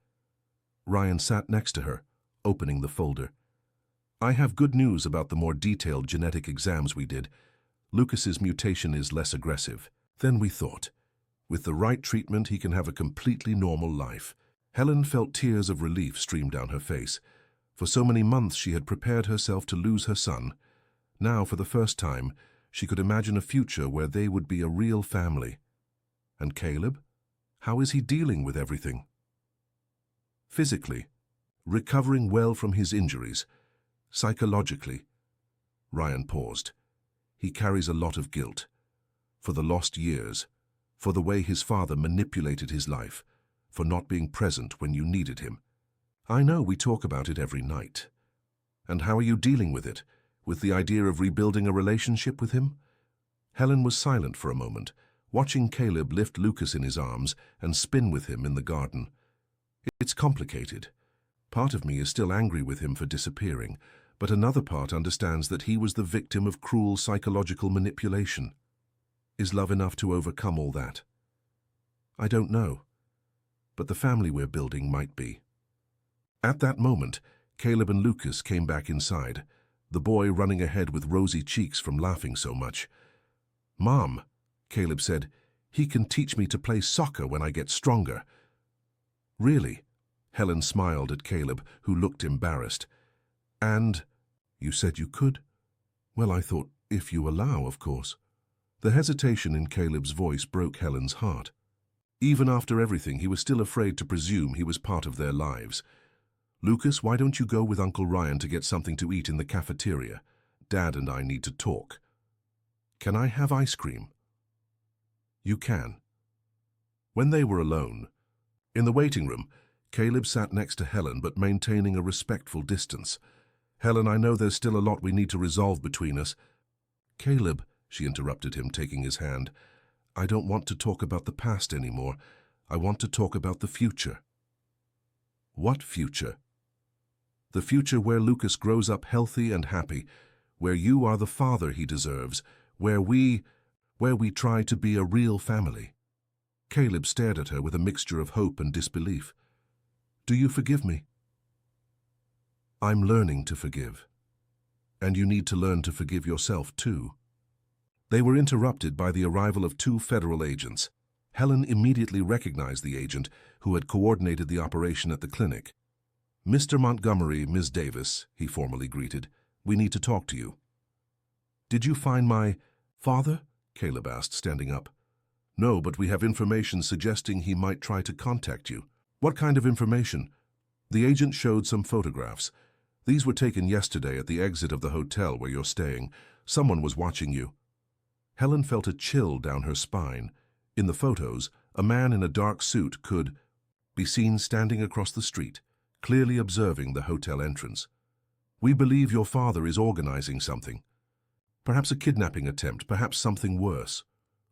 Ryan sat next to her, opening the folder. "I have good news about the more detailed genetic exams we did. Lucas's mutation is less aggressive than we thought. With the right treatment, he can have a completely normal life." Helen felt tears of relief stream down her face. For so many months she had prepared herself to lose her son. Now, for the first time, she could imagine a future where they would be a real family. And Caleb? How is he dealing with everything? Physically, recovering well from his injuries. Psychologically. Ryan paused. He carries a lot of guilt. For the lost years. For the way his father manipulated his life. For not being present when you needed him. "I know, we talk about it every night." "And how are you dealing with it? With the idea of rebuilding a relationship with him?" Helen was silent for a moment, watching Caleb lift Lucas in his arms and spin with him in the garden. "It's complicated. Part of me is still angry with him for disappearing, but another part understands that he was the victim of cruel psychological manipulation. Is love enough to overcome all that? I don't know. But the family we're building might be." At that moment, Caleb and Lucas came back inside, the boy running ahead with rosy cheeks from laughing so much. "Mom," Caleb said, "he can teach me to play soccer when I get stronger." "Really?" Helen smiled at Caleb, who looked embarrassed. "And you said you could?" "Well, I thought, if you allow, of course." The hesitation in Caleb's voice broke Helen's heart. Even after everything, he was still afraid to presume he was part of their lives. "Lucas, why don't you go with Uncle Ryan to get something to eat in the cafeteria? Dad and I need to talk." "Can I have ice cream?" "You can." When they were alone, in the waiting room, Caleb sat next to Helen but maintaining a respectful distance. "Helen, I know there's still a lot we need to resolve between us." "Caleb," she interrupted him, taking his hand, "I don't want to talk about the past anymore. I want to talk about the future." "What future?" "The future where Lucas grows up healthy and happy, where you are the father he deserves, where we try to be a real family." Caleb stared at her with a mixture of hope and disbelief. "Do you forgive me?" "I'm learning to forgive. And you need to learn to forgive yourself, too." They were interrupted by the arrival of 2 federal agents. Helen immediately recognized the agent who had coordinated the operation at the clinic. "Mr. Montgomery, Ms. Davis," he formally greeted, "we need to talk to you." "Did you find my father?" Caleb asked, standing up. "No, but we have information suggesting he might try to contact you." "What kind of information?" The agent showed some photographs. "These were taken yesterday at the exit of the hotel where you're staying. Someone was watching you." Helen felt a chill down her spine. In the photos, a man in a dark suit could be seen standing across the street, clearly observing the hotel entrance. "We believe your father is organizing something. Perhaps a kidnapping attempt, perhaps something worse."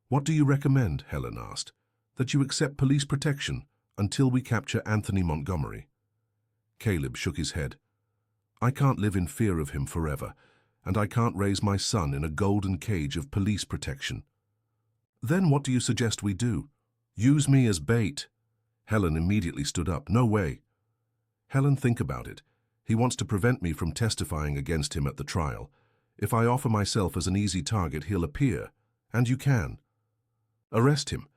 "What do you recommend?" Helen asked. "That you accept police protection until we capture Anthony Montgomery." Caleb shook his head. "I can't live in fear of him forever, and I can't raise my son in a golden cage of police protection." "Then what do you suggest we do?" "Use me as bait." Helen immediately stood up. "No way." "Helen, think about it. He wants to prevent me from testifying against him at the trial. If I offer myself as an easy target, he'll appear. And you can. Arrest him."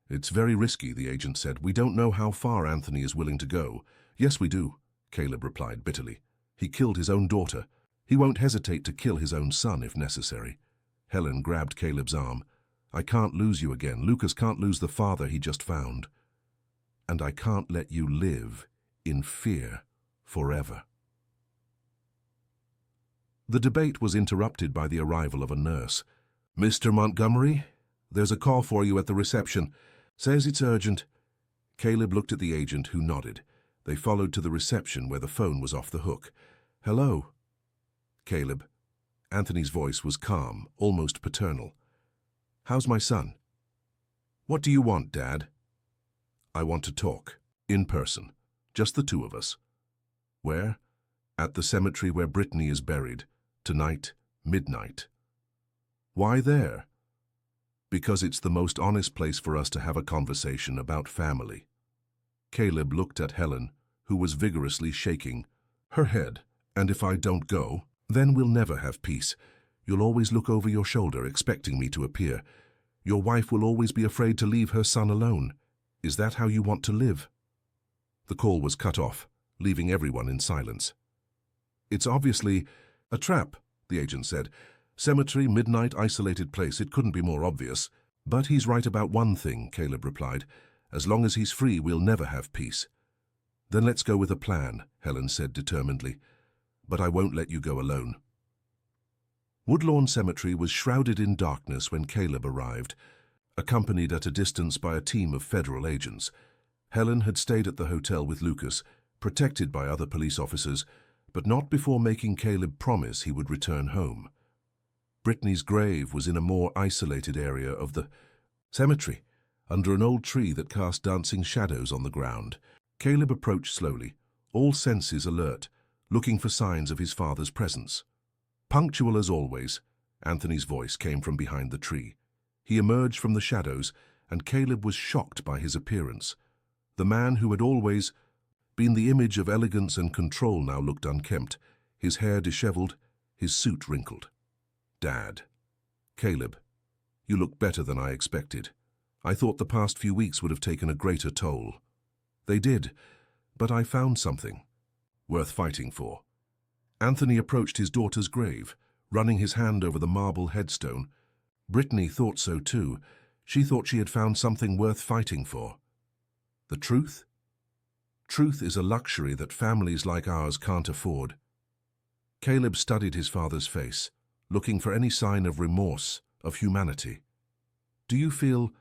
"It's very risky," the agent said. "We don't know how far Anthony is willing to go." "Yes, we do," Caleb replied bitterly. "He killed his own daughter. He won't hesitate to kill his own son if necessary." Helen grabbed Caleb's arm. "I can't lose you again. Lucas can't lose the father he just found. And I can't let you live in fear forever." The debate was interrupted by the arrival of a nurse. "Mr. Montgomery, There's a call for you at the reception. Says it's urgent. Caleb looked at the agent, who nodded. They followed to the reception where the phone was off the hook. Hello? Caleb. Anthony's voice was calm, almost paternal. How's my son? What do you want, Dad? I want to talk. In person. Just the two of us. Where? At the cemetery where Brittany is buried. Tonight, midnight. Why there? Because it's the most honest place for us to have a conversation about family. Caleb looked at Helen, who was vigorously shaking her head. And if I don't go, then we'll never have peace. You'll always look over your shoulder, expecting me to appear. Your wife will always be afraid to leave her son alone. Is that how you want to live? The call was cut off, leaving everyone in silence. It's obviously a trap, the agent said. Cemetery, midnight, isolated place. It couldn't be more obvious. But he's right about one thing, Caleb replied. As long as he's free, we'll never have peace. Then let's go with a plan, Helen said determinedly. But I won't let you go alone. Woodlawn Cemetery was shrouded in darkness when Caleb arrived, accompanied at a distance by a team of federal agents. Helen had stayed at the hotel with Lucas, protected by other police officers, but not before making Caleb promise he would return home. Brittany's grave was in a more isolated area of the cemetery, under an old tree that cast dancing shadows on the ground. Caleb approached slowly, all senses alert, looking for signs of his father's presence. Punctual as always, Anthony's voice came from behind the tree. He emerged from the shadows, and Caleb was shocked by his appearance. The man who had always been the image of elegance and control now looked unkempt, his hair disheveled, his suit wrinkled. Dad. Caleb, you look better than I expected. I thought the past few weeks would have taken a greater toll. They did, but I found something worth fighting for. Anthony approached his daughter's grave, running his hand over the marble headstone. Brittany thought so too. She thought she had found something worth fighting for. The truth? Truth is a luxury that families like ours can't afford. Caleb studied his father's face, looking for any sign of remorse, of humanity. Do you feel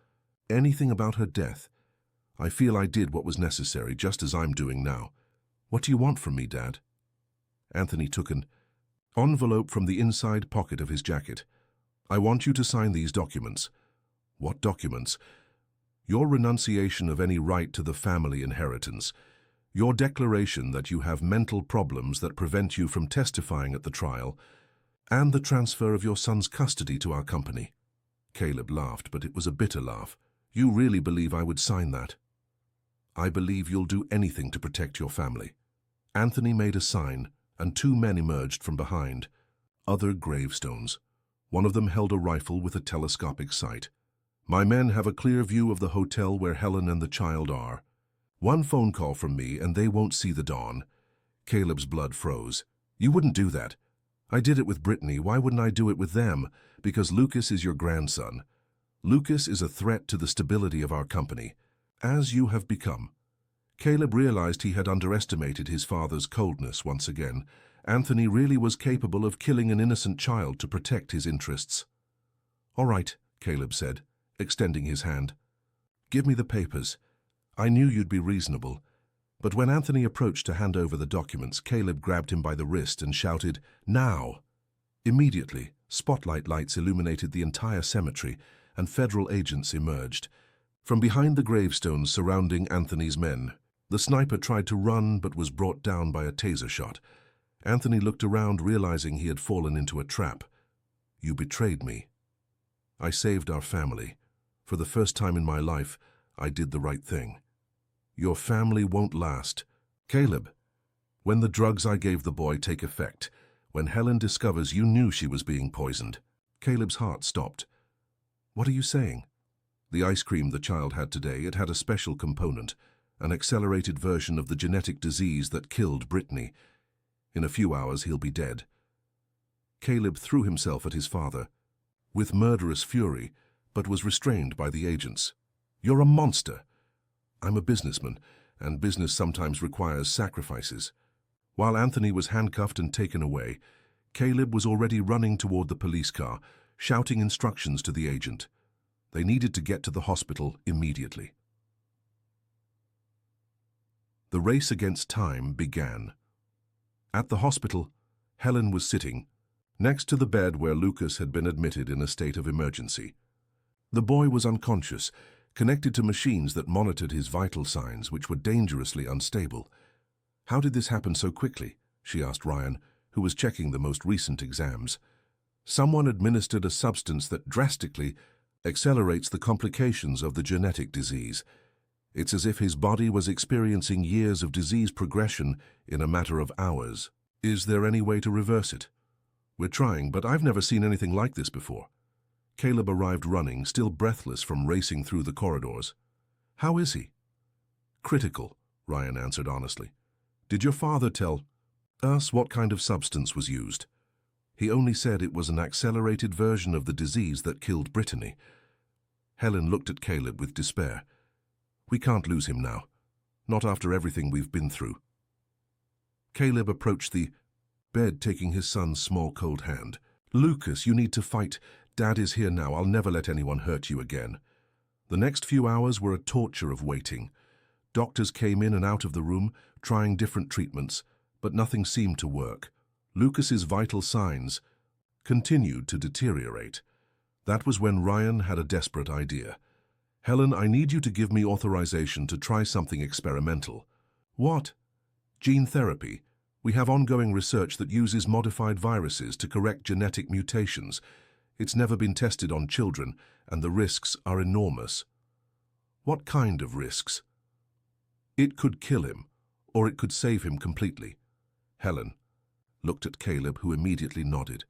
anything about her death? I feel I did what was necessary, just as I'm doing now. What do you want from me, Dad? Anthony took an envelope from the inside pocket of his jacket. I want you to sign these documents. What documents? Your renunciation of any right to the family inheritance. Your declaration that you have mental problems that prevent you from testifying at the trial, and the transfer of your son's custody to our company. Caleb laughed, but it was a bitter laugh. You really believe I would sign that? I believe you'll do anything to protect your family. Anthony made a sign, and two men emerged from behind. Other gravestones. One of them held a rifle with a telescopic sight. My men have a clear view of the hotel where Helen and the child are. One phone call from me and they won't see the dawn. Caleb's blood froze. You wouldn't do that. I did it with Brittany. Why wouldn't I do it with them? Because Lucas is your grandson. Lucas is a threat to the stability of our company, as you have become. Caleb realized he had underestimated his father's coldness once again. Anthony really was capable of killing an innocent child to protect his interests. All right, Caleb said, extending his hand. Give me the papers. I knew you'd be reasonable. But when Anthony approached to hand over the documents, Caleb grabbed him by the wrist and shouted, Now! Immediately, spotlight lights illuminated the entire cemetery, and federal agents emerged. From behind the gravestones surrounding Anthony's men, the sniper tried to run but was brought down by a taser shot. Anthony looked around, realizing he had fallen into a trap. You betrayed me. I saved our family. For the first time in my life, I did the right thing. Your family won't last. Caleb, when the drugs I gave the boy take effect, when Helen discovers you knew she was being poisoned, Caleb's heart stopped. What are you saying? The ice cream the child had today, it had a special component, an accelerated version of the genetic disease that killed Brittany. In a few hours, he'll be dead. Caleb threw himself at his father, with murderous fury, but was restrained by the agents. You're a monster. I'm a businessman, and business sometimes requires sacrifices. While Anthony was handcuffed and taken away, Caleb was already running toward the police car, shouting instructions to the agent. They needed to get to the hospital immediately. The race against time began. At the hospital, Helen was sitting next to the bed where Lucas had been admitted in a state of emergency. The boy was unconscious, connected to machines that monitored his vital signs, which were dangerously unstable. "How did this happen so quickly?" she asked Ryan, who was checking the most recent exams. "Someone administered a substance that drastically accelerates the complications of the genetic disease. It's as if his body was experiencing years of disease progression in a matter of hours. Is there any way to reverse it?" "We're trying, but I've never seen anything like this before." Caleb arrived running, still breathless from racing through the corridors. "How is he?" "Critical," Ryan answered honestly. "Did your father tell us what kind of substance was used?" "He only said it was an accelerated version of the disease that killed Brittany." Helen looked at Caleb with despair. "We can't lose him now. Not after everything we've been through." Caleb approached the bed, taking his son's small, cold hand. "Lucas, you need to fight. Dad is here now. I'll never let anyone hurt you again." The next few hours were a torture of waiting. Doctors came in and out of the room, trying different treatments, but nothing seemed to work. Lucas's vital signs continued to deteriorate. That was when Ryan had a desperate idea. "Helen, I need you to give me authorization to try something experimental." "What?" "Gene therapy. We have ongoing research that uses modified viruses to correct genetic mutations. It's never been tested on children, and the risks are enormous." "What kind of risks?" "It could kill him, or it could save him completely." Helen looked at Caleb, who immediately nodded.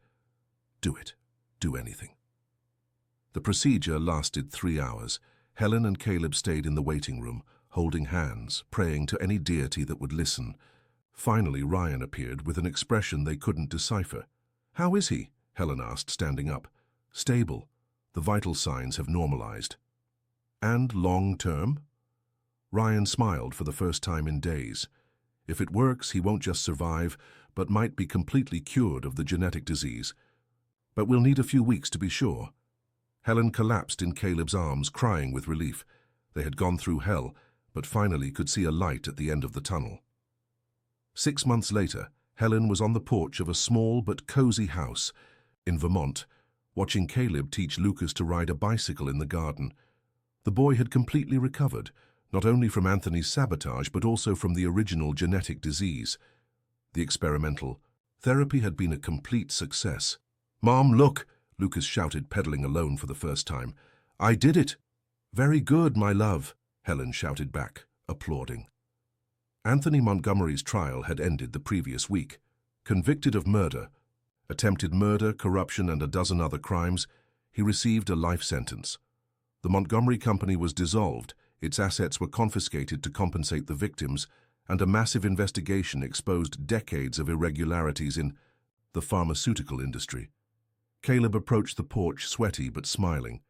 "Do it. Do anything." The procedure lasted 3 hours. Helen and Caleb stayed in the waiting room, holding hands, praying to any deity that would listen. Finally, Ryan appeared with an expression they couldn't decipher. "How is he?" Helen asked, standing up. "Stable. The vital signs have normalized." "And long-term?" Ryan smiled for the first time in days. "If it works, he won't just survive, but might be completely cured of the genetic disease. But we'll need a few weeks to be sure." Helen collapsed in Caleb's arms, crying with relief. They had gone through hell, but finally could see a light at the end of the tunnel. 6 months later, Helen was on the porch of a small but cozy house in Vermont, watching Caleb teach Lucas to ride a bicycle in the garden. The boy had completely recovered, not only from Anthony's sabotage, but also from the original genetic disease. The experimental therapy had been a complete success. "Mom, look!" Lucas shouted, pedaling alone for the first time. "I did it!" "Very good, my love," Helen shouted back, applauding. Anthony Montgomery's trial had ended the previous week. Convicted of murder, attempted murder, corruption, and a dozen other crimes, he received a life sentence. The Montgomery Company was dissolved, its assets were confiscated to compensate the victims, and a massive investigation exposed decades of irregularities in the pharmaceutical industry. Caleb approached the porch, sweaty but smiling.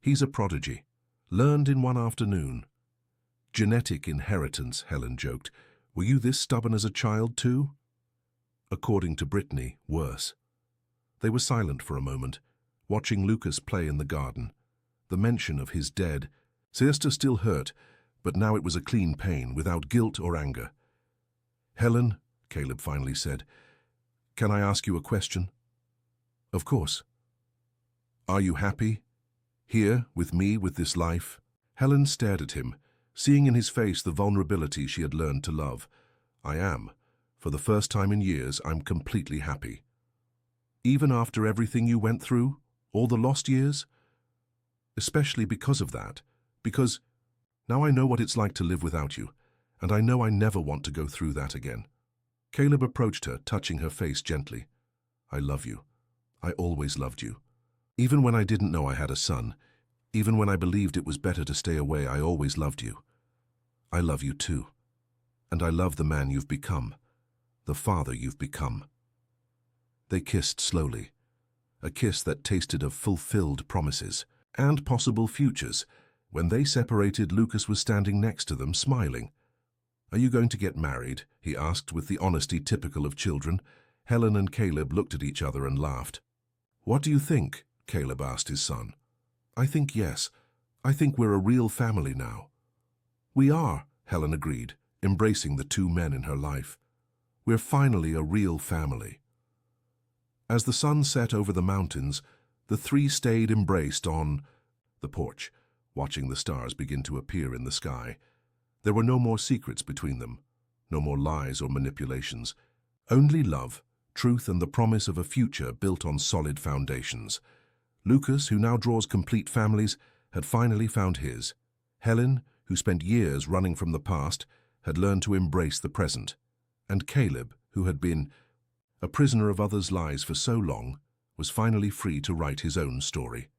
"He's a prodigy. Learned in one afternoon." "Genetic inheritance," Helen joked. "Were you this stubborn as a child too?" "According to Brittany, worse." They were silent for a moment, watching Lucas play in the garden. The mention of his dead sister still hurt, but now it was a clean pain, without guilt or anger. "Helen," Caleb finally said, "can I ask you a question?" "Of course." "Are you happy? Here, with me, with this life?" Helen stared at him, seeing in his face the vulnerability she had learned to love. "I am. For the first time in years, I'm completely happy." "Even after everything you went through? All the lost years?" "Especially because of that. Because now I know what it's like to live without you, and I know I never want to go through that again." Caleb approached her, touching her face gently. "I love you. I always loved you. Even when I didn't know I had a son, even when I believed it was better to stay away, I always loved you. I love you too. And I love the man you've become, the father you've become." They kissed slowly, a kiss that tasted of fulfilled promises and possible futures. When they separated, Lucas was standing next to them, smiling. "Are you going to get married?" he asked with the honesty typical of children. Helen and Caleb looked at each other and laughed. "What do you think?" Caleb asked his son. I think yes. I think we're a real family now. We are, Helen agreed, embracing the two men in her life. We're finally a real family. As the sun set over the mountains, the three stayed embraced on the porch, watching the stars begin to appear in the sky. There were no more secrets between them, no more lies or manipulations. Only love, truth, and the promise of a future built on solid foundations. Lucas, who now draws complete families, had finally found his. Helen, who spent years running from the past, had learned to embrace the present. And Caleb, who had been a prisoner of others' lies for so long, was finally free to write his own story.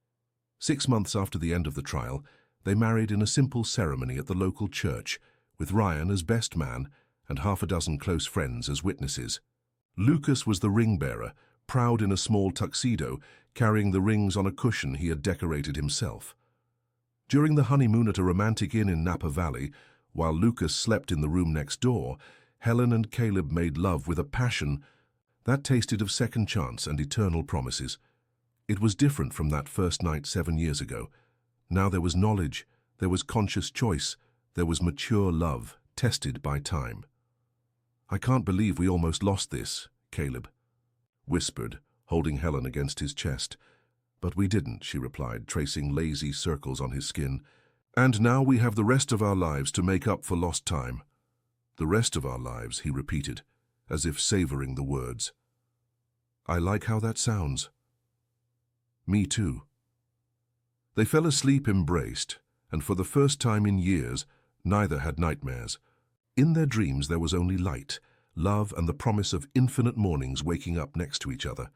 6 months after the end of the trial, they married in a simple ceremony at the local church, with Ryan as best man and half a dozen close friends as witnesses. Lucas was the ring-bearer, proud in a small tuxedo, carrying the rings on a cushion he had decorated himself. During the honeymoon at a romantic inn in Napa Valley, while Lucas slept in the room next door, Helen and Caleb made love with a passion that tasted of second chance and eternal promises. It was different from that first night 7 years ago. Now there was knowledge, there was conscious choice, there was mature love, tested by time. "I can't believe we almost lost this," Caleb whispered, holding Helen against his chest. "But we didn't," she replied, tracing lazy circles on his skin. "And now we have the rest of our lives to make up for lost time." "The rest of our lives," he repeated, as if savoring the words. "I like how that sounds." "Me too." They fell asleep embraced, and for the first time in years, neither had nightmares. In their dreams there was only light, love, and the promise of infinite mornings waking up next to each other.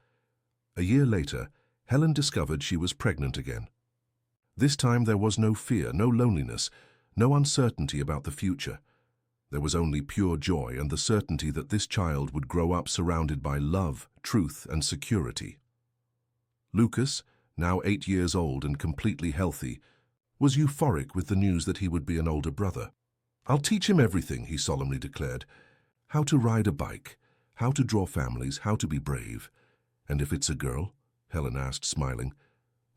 A year later, Helen discovered she was pregnant again. This time there was no fear, no loneliness, no uncertainty about the future. There was only pure joy and the certainty that this child would grow up surrounded by love, truth, and security. Lucas, now 8 years old and completely healthy, was euphoric with the news that he would be an older brother. "I'll teach him everything," he solemnly declared. "How to ride a bike, how to draw families, how to be brave. And if it's a girl," Helen asked, smiling,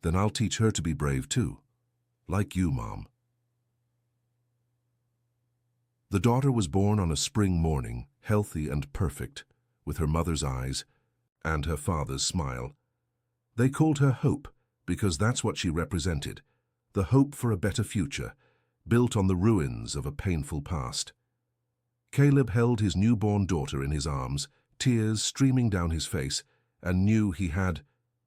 "then I'll teach her to be brave too. Like you, Mom." The daughter was born on a spring morning, healthy and perfect, with her mother's eyes and her father's smile. They called her Hope because that's what she represented, the hope for a better future, built on the ruins of a painful past. Caleb held his newborn daughter in his arms, tears streaming down his face, and knew he had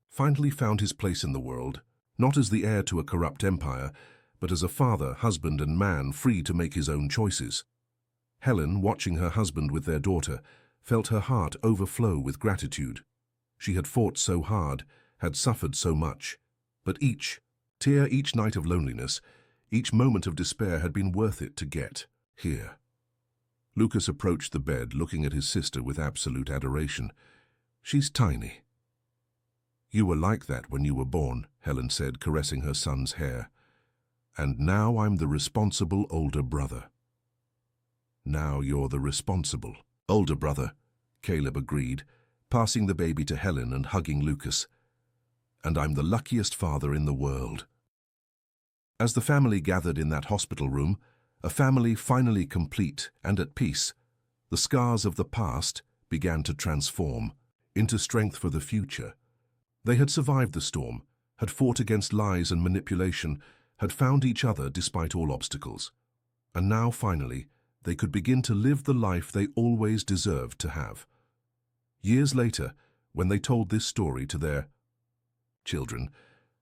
finally found his place in the world, not as the heir to a corrupt empire, but as a father, husband, and man free to make his own choices. Helen, watching her husband with their daughter, felt her heart overflow with gratitude. She had fought so hard, had suffered so much, but each night of loneliness, each moment of despair had been worth it to get here. Lucas approached the bed, looking at his sister with absolute adoration. "She's tiny." "You were like that when you were born," Helen said, caressing her son's hair. "And now I'm the responsible older brother." "Now you're the responsible older brother," Caleb agreed, passing the baby to Helen and hugging Lucas. "And I'm the luckiest father in the world." As the family gathered in that hospital room, a family finally complete and at peace, the scars of the past began to transform into strength for the future. They had survived the storm, had fought against lies and manipulation, had found each other despite all obstacles. And now, finally, they could begin to live the life they always deserved to have. Years later, when they told this story to their children,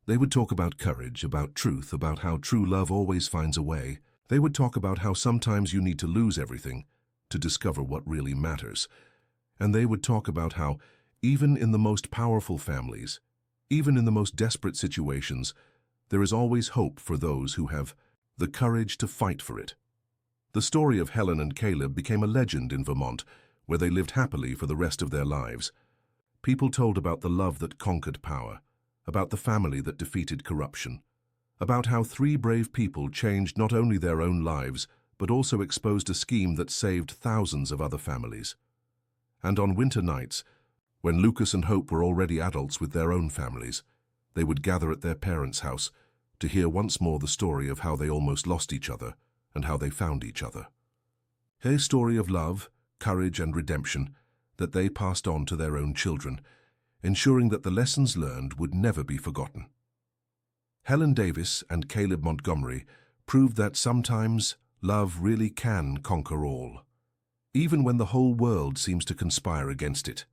they would talk about courage, about truth, about how true love always finds a way. They would talk about how sometimes you need to lose everything to discover what really matters. And they would talk about how, even in the most powerful families, even in the most desperate situations, there is always hope for those who have the courage to fight for it. The story of Helen and Caleb became a legend in Vermont, where they lived happily for the rest of their lives. People told about the love that conquered power, about the family that defeated corruption, about how 3 brave people changed not only their own lives, but also exposed a scheme that saved thousands of other families. And on winter nights, when Lucas and Hope were already adults with their own families, they would gather at their parents' house, to hear once more the story of how they almost lost each other and how they found each other. A story of love, courage and redemption that they passed on to their own children, ensuring that the lessons learned would never be forgotten. Helen Davis and Caleb Montgomery proved that sometimes love really can conquer all, even when the whole world seems to conspire against it.